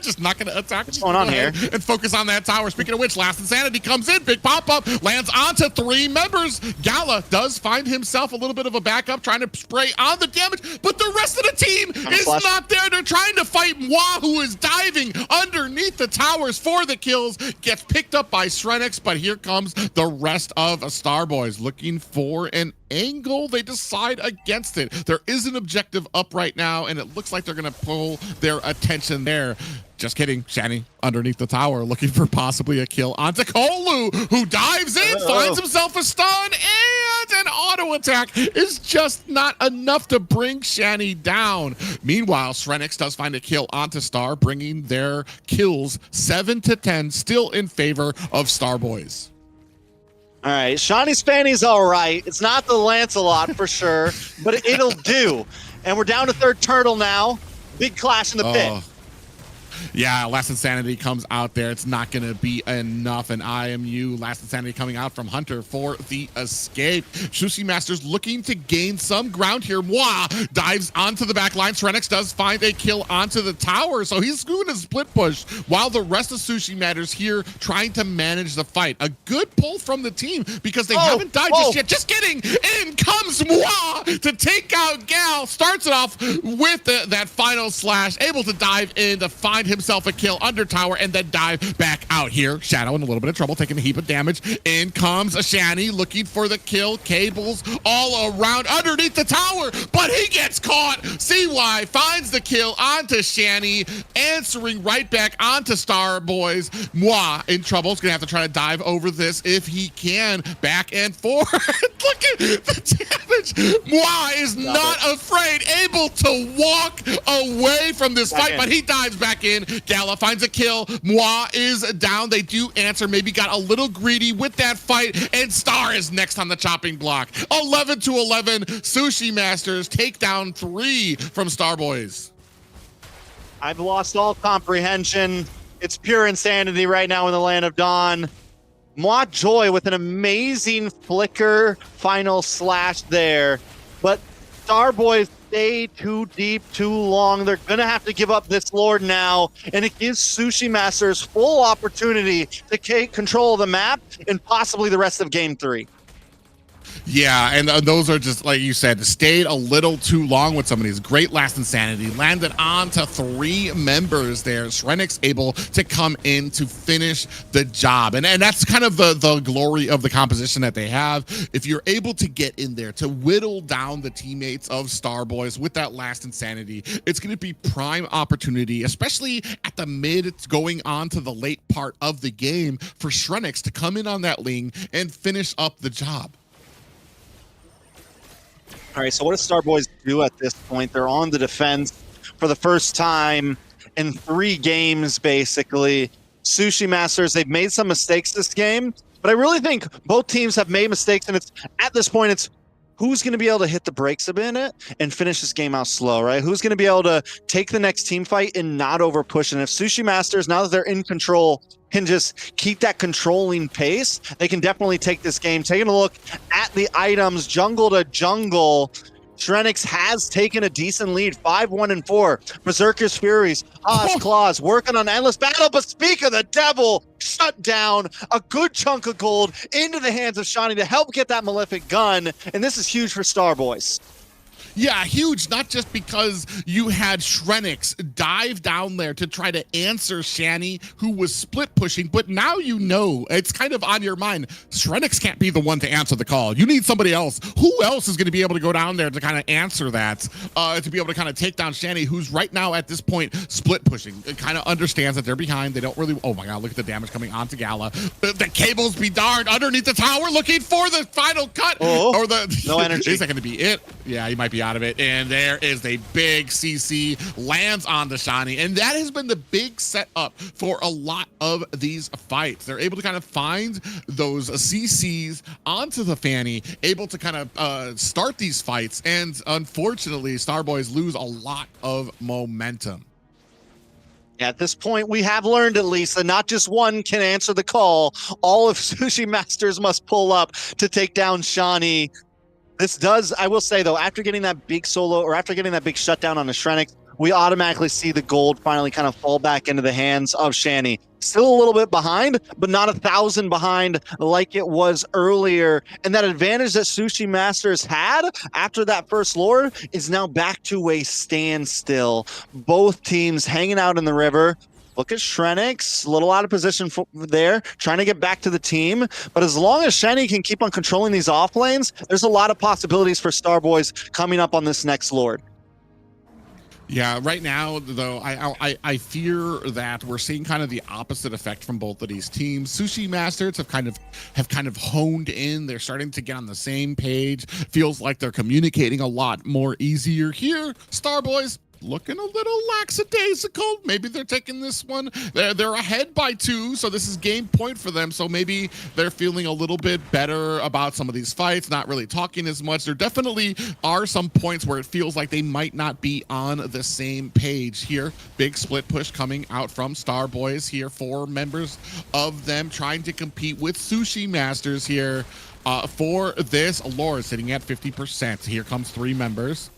Just not going to attack. What's going on here? And focus on that tower. Speaking of which, Last Insanity comes in. Big pop-up. Lands onto 3 members. Gala does find himself a little bit of a backup, trying to spray on the damage, but the rest of the team is not there. They're trying to fight Moi, who is diving underneath the towers for the kills. Gets picked up by Shrenix, but here comes the rest of Starboys looking for an angle. They decide against it. There is an objective up right now, and it looks like they're going to pull their attention there. Just kidding. Shani underneath the tower looking for possibly a kill onto Kolu, who dives in, finds himself a stun, and an auto attack is just not enough to bring Shani down. Meanwhile, Shrenix does find a kill onto Star, bringing their kills 7-10, still in favor of Starboys. All right, Shawnee's Fanny's all right. It's not the Lancelot for sure, but it'll do. And we're down to third turtle now. Big clash in the pit. Yeah, Last Insanity comes out there. It's not going to be enough. And IMU, Last Insanity coming out from Hunter for the escape. Sushi Masters looking to gain some ground here. Moi dives onto the back line. Serenix does find a kill onto the tower. So he's doing a split push while the rest of Sushi Masters here trying to manage the fight. A good pull from the team because they haven't died just yet. Just kidding. In comes Moi to take out Gal. Starts it off with that final slash. Able to dive in to find himself a kill under tower and then dive back out here. Shadow in a little bit of trouble, taking a heap of damage. In comes Shani looking for the kill. Cables all around underneath the tower, but he gets caught. CY finds the kill onto Shani, answering right back onto Starboys. Moi in trouble. Is going to have to try to dive over this if he can. Back and forth. Look at the damage. Moi is not afraid, able to walk away from this fight, but he dives back in. Gala finds a kill. Moi is down. They do answer. Maybe got a little greedy with that fight. And Star is next on the chopping block. 11-11. Sushi Masters take down 3 from Starboys. I've lost all comprehension. It's pure insanity right now in the Land of Dawn. Moi Joy with an amazing flicker final slash there. But Starboys stay too deep, too long. They're going to have to give up this Lord now, and it gives Sushi Masters full opportunity to take control of the map and possibly the rest of Game 3. Yeah, and those are just, like you said, stayed a little too long with some of these. Great Last Insanity. Landed on to 3 members there. Serenix able to come in to finish the job. And that's kind of the glory of the composition that they have. If you're able to get in there to whittle down the teammates of Starboys with that Last Insanity, it's going to be prime opportunity, especially at the mid going on to the late part of the game, for Serenix to come in on that lane and finish up the job. All right, so what does Starboys do at this point? They're on the defense for the first time in 3 games, basically. Sushi Masters, they've made some mistakes this game, but I really think both teams have made mistakes, and it's at this point, it's who's going to be able to hit the brakes a minute and finish this game out slow, right? Who's going to be able to take the next team fight and not over push? And if Sushi Masters, now that they're in control, can just keep that controlling pace, they can definitely take this game. Taking a look at the items, jungle to jungle, Serenix has taken a decent lead, 5-1-4. Berserker's Furies, Haas Claws, working on Endless Battle, but speak of the devil, shut down a good chunk of gold into the hands of Shani to help get that Malefic gun, and this is huge for Starboys. Yeah, huge, not just because you had Serenix dive down there to try to answer Shani, who was split pushing, but now you know, it's kind of on your mind, Serenix can't be the one to answer the call. You need somebody else. Who else is going to be able to go down there to kind of answer that, to be able to kind of take down Shani, who's right now at this point split pushing. It kind of understands that they're behind. They don't really, oh my God, look at the damage coming onto Gala. The cables be darned underneath the tower looking for the final cut. Or no energy. Is that going to be it? Yeah, he might be out of it. And there is a big CC, lands on the Shani, and that has been the big setup for a lot of these fights. They're able to kind of find those CCs onto the Fanny, able to kind of start these fights, and unfortunately, Starboys lose a lot of momentum. At this point, we have learned at least that not just one can answer the call. All of Sushi Masters must pull up to take down Shani. This does, I will say though, after getting that big solo, or after getting that big shutdown on the Serenix, we automatically see the gold finally kind of fall back into the hands of Shani. Still a little bit behind, but not 1,000 behind like it was earlier. And that advantage that Sushi Masters had after that first Lord is now back to a standstill. Both teams hanging out in the river. Look at Serenix, a little out of position there, trying to get back to the team. But as long as Shani can keep on controlling these off lanes, there's a lot of possibilities for Starboys coming up on this next Lord. Yeah, right now, though, I fear that we're seeing kind of the opposite effect from both of these teams. Sushi Masters have kind of honed in. They're starting to get on the same page. Feels like they're communicating a lot more easier here. Starboys, looking a little lackadaisical. Maybe they're taking this one. They're ahead by 2, so this is game point for them. So maybe they're feeling a little bit better about some of these fights, not really talking as much. There definitely are some points where it feels like they might not be on the same page here. Big split push coming out from Star Boys here. 4 members of them trying to compete with Sushi Masters here for this Lord, sitting at 50%. Here comes 3 members.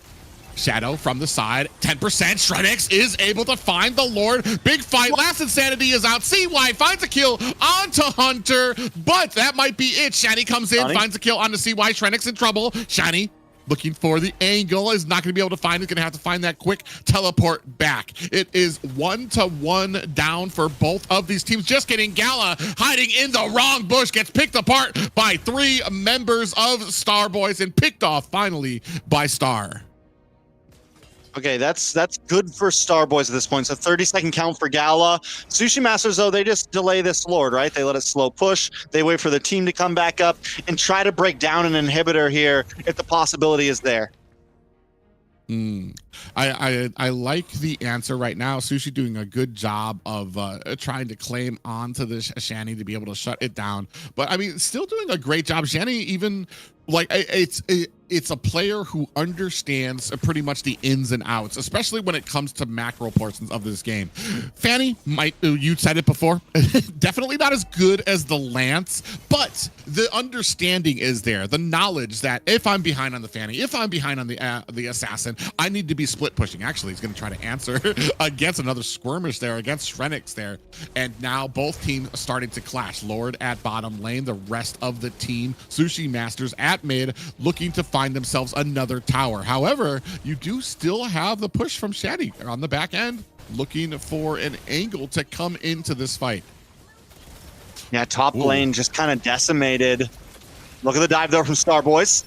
Shadow from the side, 10%. Shredix is able to find the Lord. Big fight. Last Insanity is out. CY finds a kill onto Hunter, but that might be it. Shani comes in, finds a kill onto CY. Shredix in trouble. Shani looking for the angle, is not going to be able to find it. Going to have to find that quick teleport back. It is 1-1 down for both of these teams. Just kidding. Gala hiding in the wrong bush gets picked apart by 3 members of Star Boys and picked off finally by Star. Okay, that's good for Star Boys at this point. So 30-second count for Gala. Sushi Masters, though, they just delay this Lord, right? They let it slow push. They wait for the team to come back up and try to break down an inhibitor here if the possibility is there. I like the answer right now. Sushi doing a good job of trying to claim onto the Shani to be able to shut it down. But I mean, still doing a great job. Shani even like it's a player who understands pretty much the ins and outs, especially when it comes to macro portions of this game. Fanny, you said it before, definitely not as good as the Lance, but the understanding is there. The knowledge that if I'm behind on the Fanny, if I'm behind on the Assassin, I need to be split pushing. Actually, he's going to try to answer against another skirmish there, against Shrenix there. And now both teams starting to clash. Lord at bottom lane, the rest of the team, Sushi Masters at mid, looking to find themselves another tower. However, you do still have the push from Shaddy on the back end, looking for an angle to come into this fight. Yeah, top lane just kind of decimated. Look at the dive there from Star Boys.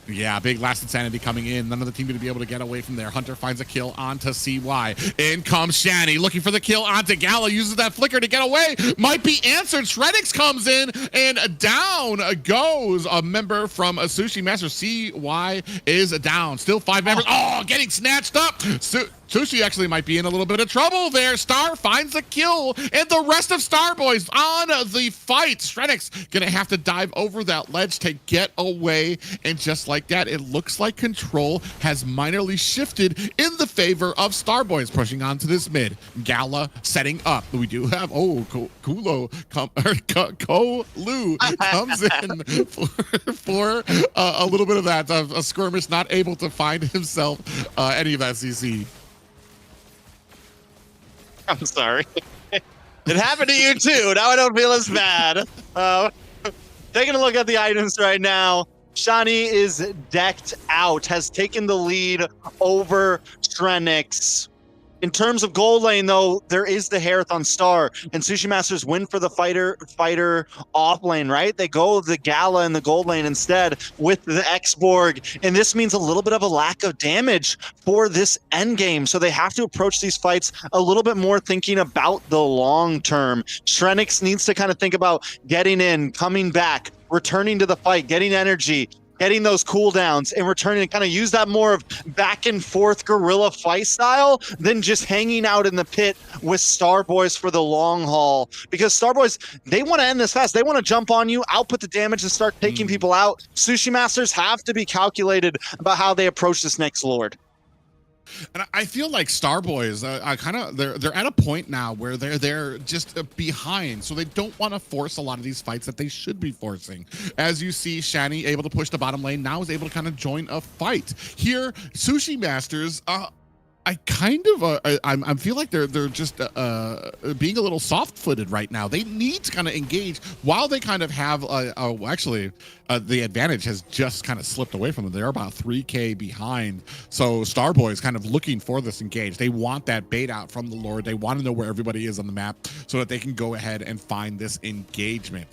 Yeah, big last Insanity coming in. None of the team going to be able to get away from there. Hunter finds a kill onto CY. In comes Shani, looking for the kill onto Gala. Uses that flicker to get away. Might be answered. Shredix comes in, and down goes a member from a Sushi Master. CY is down. Still 5 members. Oh, getting snatched up. Sushi actually might be in a little bit of trouble there. Star finds a kill, and the rest of Star Boys on the fight. Shredix gonna have to dive over that ledge to get away, and just like that, it looks like control has minorly shifted in the favor of Star Boys, pushing on to this mid. Gala setting up. We do have Kolu comes in for a little bit of that. A skirmish, not able to find himself any of that CC. I'm sorry. It happened to you too. Now I don't feel as bad. Taking a look at the items right now. Shani is decked out, has taken the lead over Shrenix. In terms of gold lane, though, there is the Herathon Star, and Sushi Masters win for the fighter off lane, right? They go the Gala in the gold lane instead with the X-Borg, and this means a little bit of a lack of damage for this end game. So they have to approach these fights a little bit more thinking about the long term. Shrenix needs to kind of think about getting in, coming back, returning to the fight, getting energy, getting those cooldowns, and returning to kind of use that more of back and forth guerrilla fight style than just hanging out in the pit with Star Boys for the long haul. Because Star Boys, they want to end this fast. They want to jump on you, output the damage, and start taking people out. Sushi Masters have to be calculated about how they approach this next Lord. And I feel like Star Boys, they're at a point now where they're just behind, so they don't want to force a lot of these fights that they should be forcing. As you see, Shani able to push the bottom lane, now is able to kind of join a fight. Here, Sushi Masters, I feel like they're just being a little soft-footed right now. They need to kind of engage while they kind of have the advantage has just kind of slipped away from them. They're about 3K behind. So Star Boys kind of looking for this engage. They want that bait out from the Lord. They want to know where everybody is on the map so that they can go ahead and find this engagement.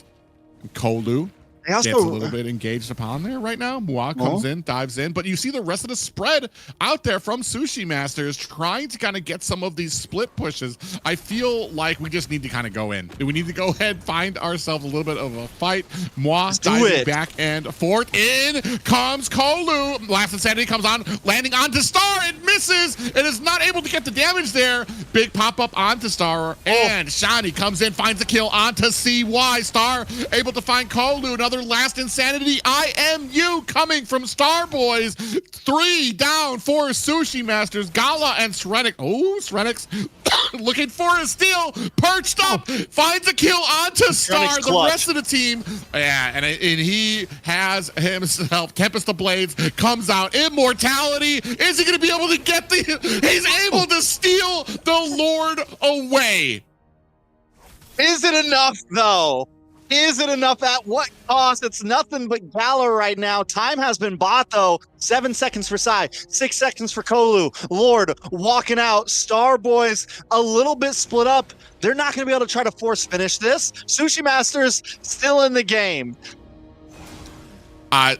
Kolu They also gets a little bit engaged upon there right now. Moi comes in, dives in, but you see the rest of the spread out there from Sushi Masters trying to kind of get some of these split pushes. I feel like we just need to kind of go in. We need to go ahead, find ourselves a little bit of a fight. Moi diving back and forth. In comes Kolu. Last Insanity comes on, landing onto Star. It misses. It is not able to get the damage there. Big pop-up onto Star, and Shani comes in, finds a kill onto CY. Star able to find Kolu. Another last Insanity IMU coming from Star Boys. 3 down for Sushi Masters. Gala and Srenix. Oh, Srenix looking for a steal. Perched up. Finds a kill onto Star. The rest of the team. Yeah, and he has himself. Tempest of Blades comes out. Immortality. Is he going to be able to get the... He's able to steal the Lord away. Is it enough, though? Is it enough? At what cost? It's nothing but Gala right now. Time has been bought, though. 7 seconds for Sai, 6 seconds for Kolu. Lord walking out. Star Boys a little bit split up. They're not going to be able to try to force finish this. Sushi Masters still in the game.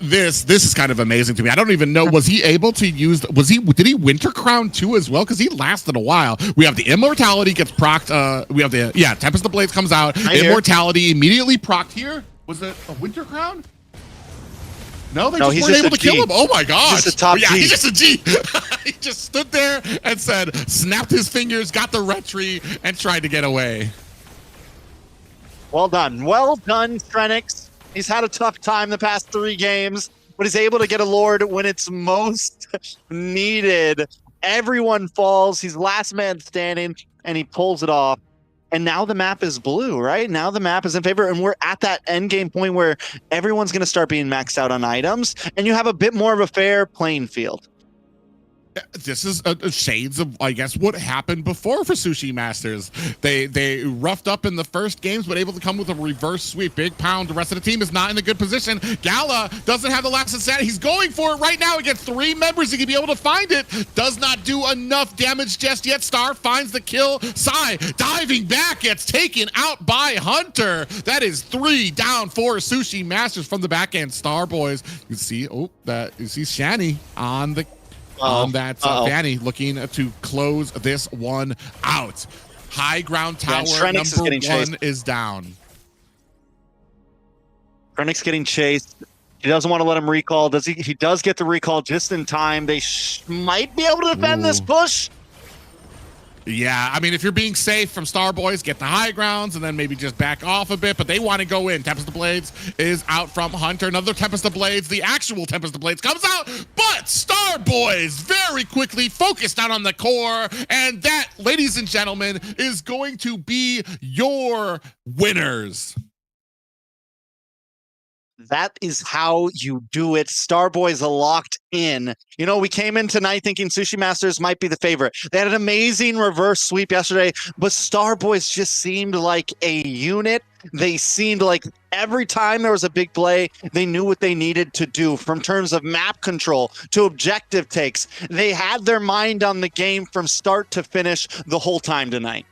This is kind of amazing to me. I don't even know, was he able to use, did he Winter Crown too as well? Because he lasted a while. We have the Immortality gets procced. We have the, Tempest of Blades comes out. Immortality immediately procced here. Was it a Winter Crown? No, they just weren't able to kill him. Oh my gosh. He's just a top G. He's just a G. He just stood there and said, snapped his fingers, got the retry, and tried to get away. Well done. Well done, Srenix. He's had a tough time the past 3 games, but he's able to get a Lord when it's most needed. Everyone falls. He's last man standing, and he pulls it off. And now the map is blue, right? Now the map is in favor, and we're at that end game point where everyone's going to start being maxed out on items, and you have a bit more of a fair playing field. This is shades of, I guess, what happened before for Sushi Masters. They roughed up in the first games, but able to come with a reverse sweep. Big pound. The rest of the team is not in a good position. Gala doesn't have the last Insanity. He's going for it right now against 3 members. He can be able to find it. Does not do enough damage just yet. Star finds the kill. Sai diving back, gets taken out by Hunter. That is 3 down for Sushi Masters from the back end. Star Boys. You see, you see Shani on the Fanny looking to close this one out. High ground tower number 1 is down. Srenix getting chased. He doesn't want to let him recall. Does he? He does get the recall just in time. They might be able to defend this push. Yeah, I mean, if you're being safe from Star Boys, get the high grounds and then maybe just back off a bit, but they want to go in. Tempest of Blades is out from Hunter. Another Tempest of Blades, the actual Tempest of Blades comes out, but Star Boys very quickly focused out on the core, and that, ladies and gentlemen, is going to be your winners. That is how you do it. Star Boys are locked in. You know, we came in tonight thinking Sushi Masters might be the favorite. They had an amazing reverse sweep yesterday, but Star Boys just seemed like a unit. They seemed like every time there was a big play, they knew what they needed to do from terms of map control to objective takes. They had their mind on the game from start to finish the whole time tonight.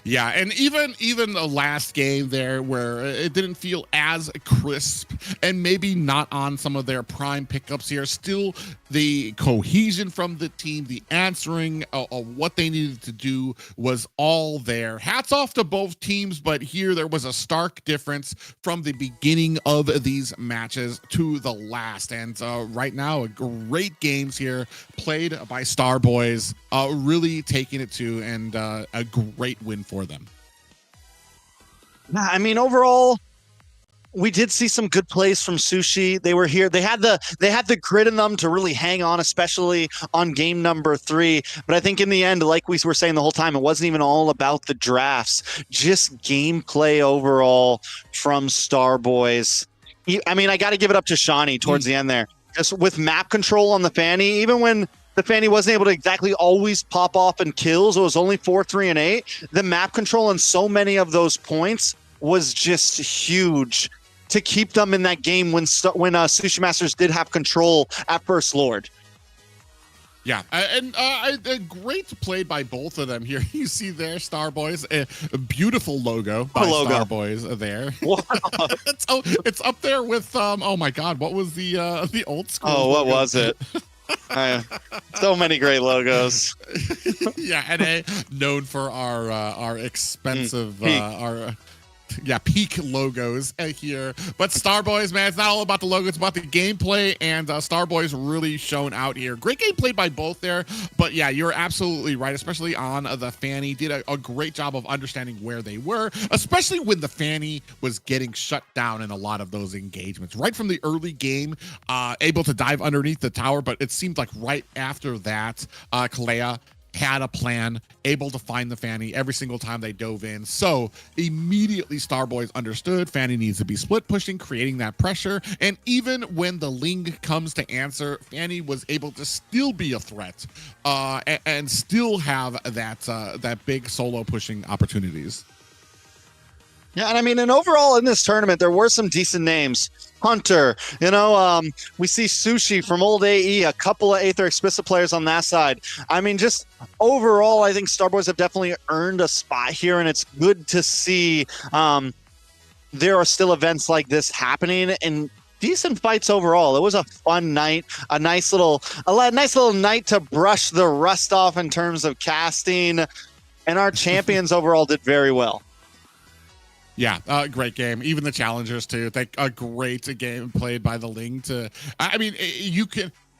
Yeah, and even the last game there where it didn't feel as crisp and maybe not on some of their prime pickups here, still the cohesion from the team, the answering of what they needed to do was all there. Hats off to both teams, but here there was a stark difference from the beginning of these matches to the last. And right now, great games here played by Star Boys, really taking it to, and a great win for them. I mean, overall, we did see some good plays from Sushi. They were here. They had the grit in them to really hang on, especially on game number 3. But I think in the end, like we were saying the whole time, it wasn't even all about the drafts, just gameplay overall from Star Boys. I mean, I got to give it up to Shani towards the end there. Just with map control on the Fanny, even when the Fanny wasn't able to exactly always pop off in kills, it was only 4, 3, and 8. The map control on so many of those points was just huge to keep them in that game when Sushi Masters did have control at First Lord. Yeah, and great played by both of them here. You see there, Star Boys, a beautiful logo by Star Boys there. It's up there with oh my God, what was the old school? Oh, what logo? Was it? So many great logos. Yeah, NA known for our expensive peak logos here. But Star Boys, man, it's not all about the logo, it's about the gameplay, and Star Boys really shown out here. Great game played by both there, but yeah, you're absolutely right, especially on the Fanny. Did a great job of understanding where they were, especially when the Fanny was getting shut down in a lot of those engagements. Right from the early game, able to dive underneath the tower, but it seemed like right after that, Kalea had a plan, able to find the Fanny every single time they dove in. So immediately Star Boys understood Fanny needs to be split pushing, creating that pressure. And even when the Ling comes to answer, Fanny was able to still be a threat and still have that big solo pushing opportunities. Yeah, and I mean, and overall in this tournament, there were some decent names. Hunter, we see Sushi from old AE, a couple of Aether Explicit players on that side. I mean, just overall, I think Star Boys have definitely earned a spot here, and it's good to see there are still events like this happening and decent fights overall. It was a fun night, a nice little night to brush the rust off in terms of casting, and our champions overall did very well. Yeah, great game. Even the challengers too. A great game played by the Ling. I mean,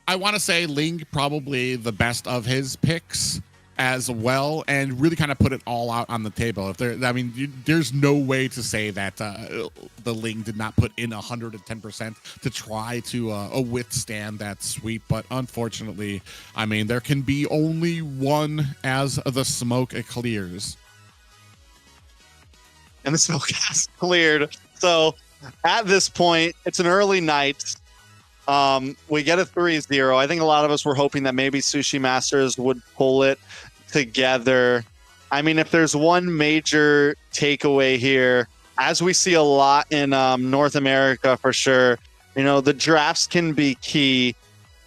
I want to say Ling probably the best of his picks as well, and really kind of put it all out on the table. There's no way to say that the Ling did not put in 110% to try to withstand that sweep. But unfortunately, I mean, there can be only one as the smoke clears. And the smoke has cleared. So at this point, it's an early night. We get a 3-0. I think a lot of us were hoping that maybe Sushi Masters would pull it together. I mean, if there's one major takeaway here, as we see a lot in North America for sure, the drafts can be key,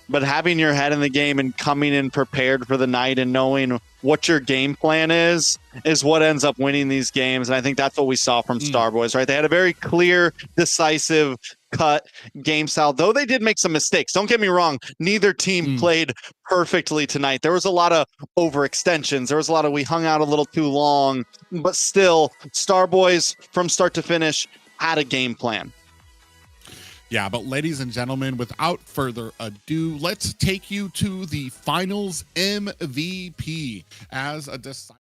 but having your head in the game and coming in prepared for the night and knowing what your game plan is what ends up winning these games. And I think that's what we saw from Star Boys, right? They had a very clear, decisive cut game style, though they did make some mistakes. Don't get me wrong. Neither team played perfectly tonight. There was a lot of overextensions. There was a lot of we hung out a little too long, but still Star Boys from start to finish had a game plan. Yeah, but ladies and gentlemen, without further ado, let's take you to the finals MVP as a decided.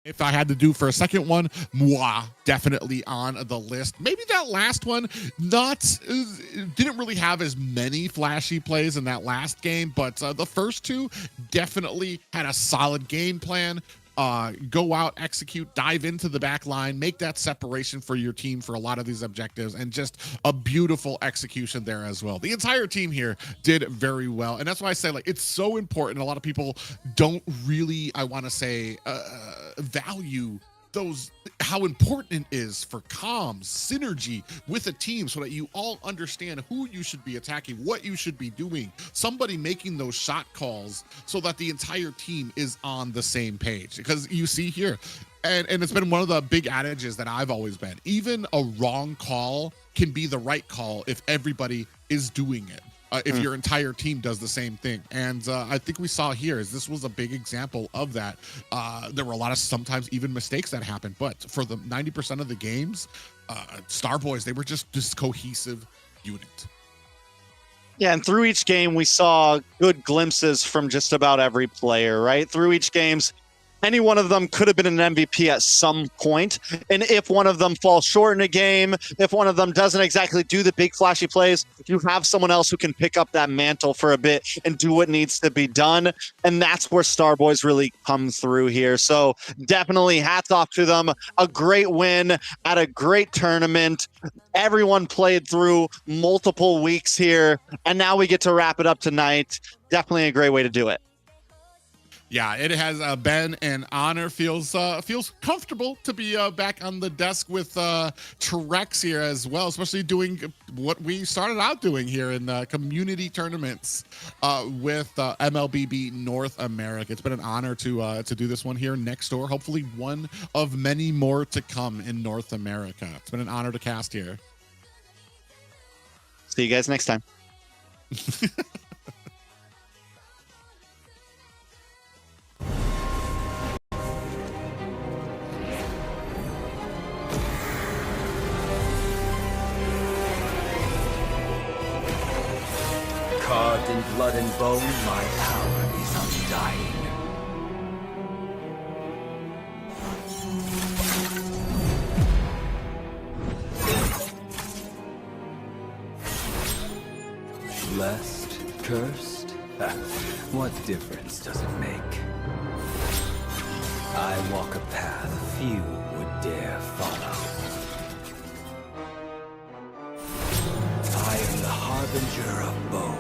If I had to do for a second one, Moi definitely on the list. Maybe that last one didn't really have as many flashy plays in that last game, but the first two definitely had a solid game plan. Go out, execute, dive into the back line, make that separation for your team for a lot of these objectives, and just a beautiful execution there as well. The entire team here did very well, and that's why I say, like, it's so important. A lot of people don't really, I want to say, value how important it is for comms, synergy with a team so that you all understand who you should be attacking, what you should be doing, somebody making those shot calls so that the entire team is on the same page. Because you see here, and it's been one of the big adages that I've always been, even a wrong call can be the right call if everybody is doing it. If your entire team does the same thing. And I think we saw here is this was a big example of that. There were a lot of sometimes even mistakes that happened, but for the 90% of the games, Starboys, they were just this cohesive unit. Yeah, and through each game, we saw good glimpses from just about every player, right? Through each games, any one of them could have been an MVP at some point. And if one of them falls short in a game, if one of them doesn't exactly do the big flashy plays, you have someone else who can pick up that mantle for a bit and do what needs to be done. And that's where Starboys really come through here. So definitely hats off to them. A great win at a great tournament. Everyone played through multiple weeks here. And now we get to wrap it up tonight. Definitely a great way to do it. Yeah, it has been an honor. Feels comfortable to be back on the desk with Trex here as well, especially doing what we started out doing here in community tournaments with MLBB North America. It's been an honor to do this one here next door. Hopefully one of many more to come in North America. It's been an honor to cast here. See you guys next time. Carved in blood and bone, my power is undying. Blessed, cursed? What difference does it make? I walk a path few would dare follow. I am the harbinger of bone.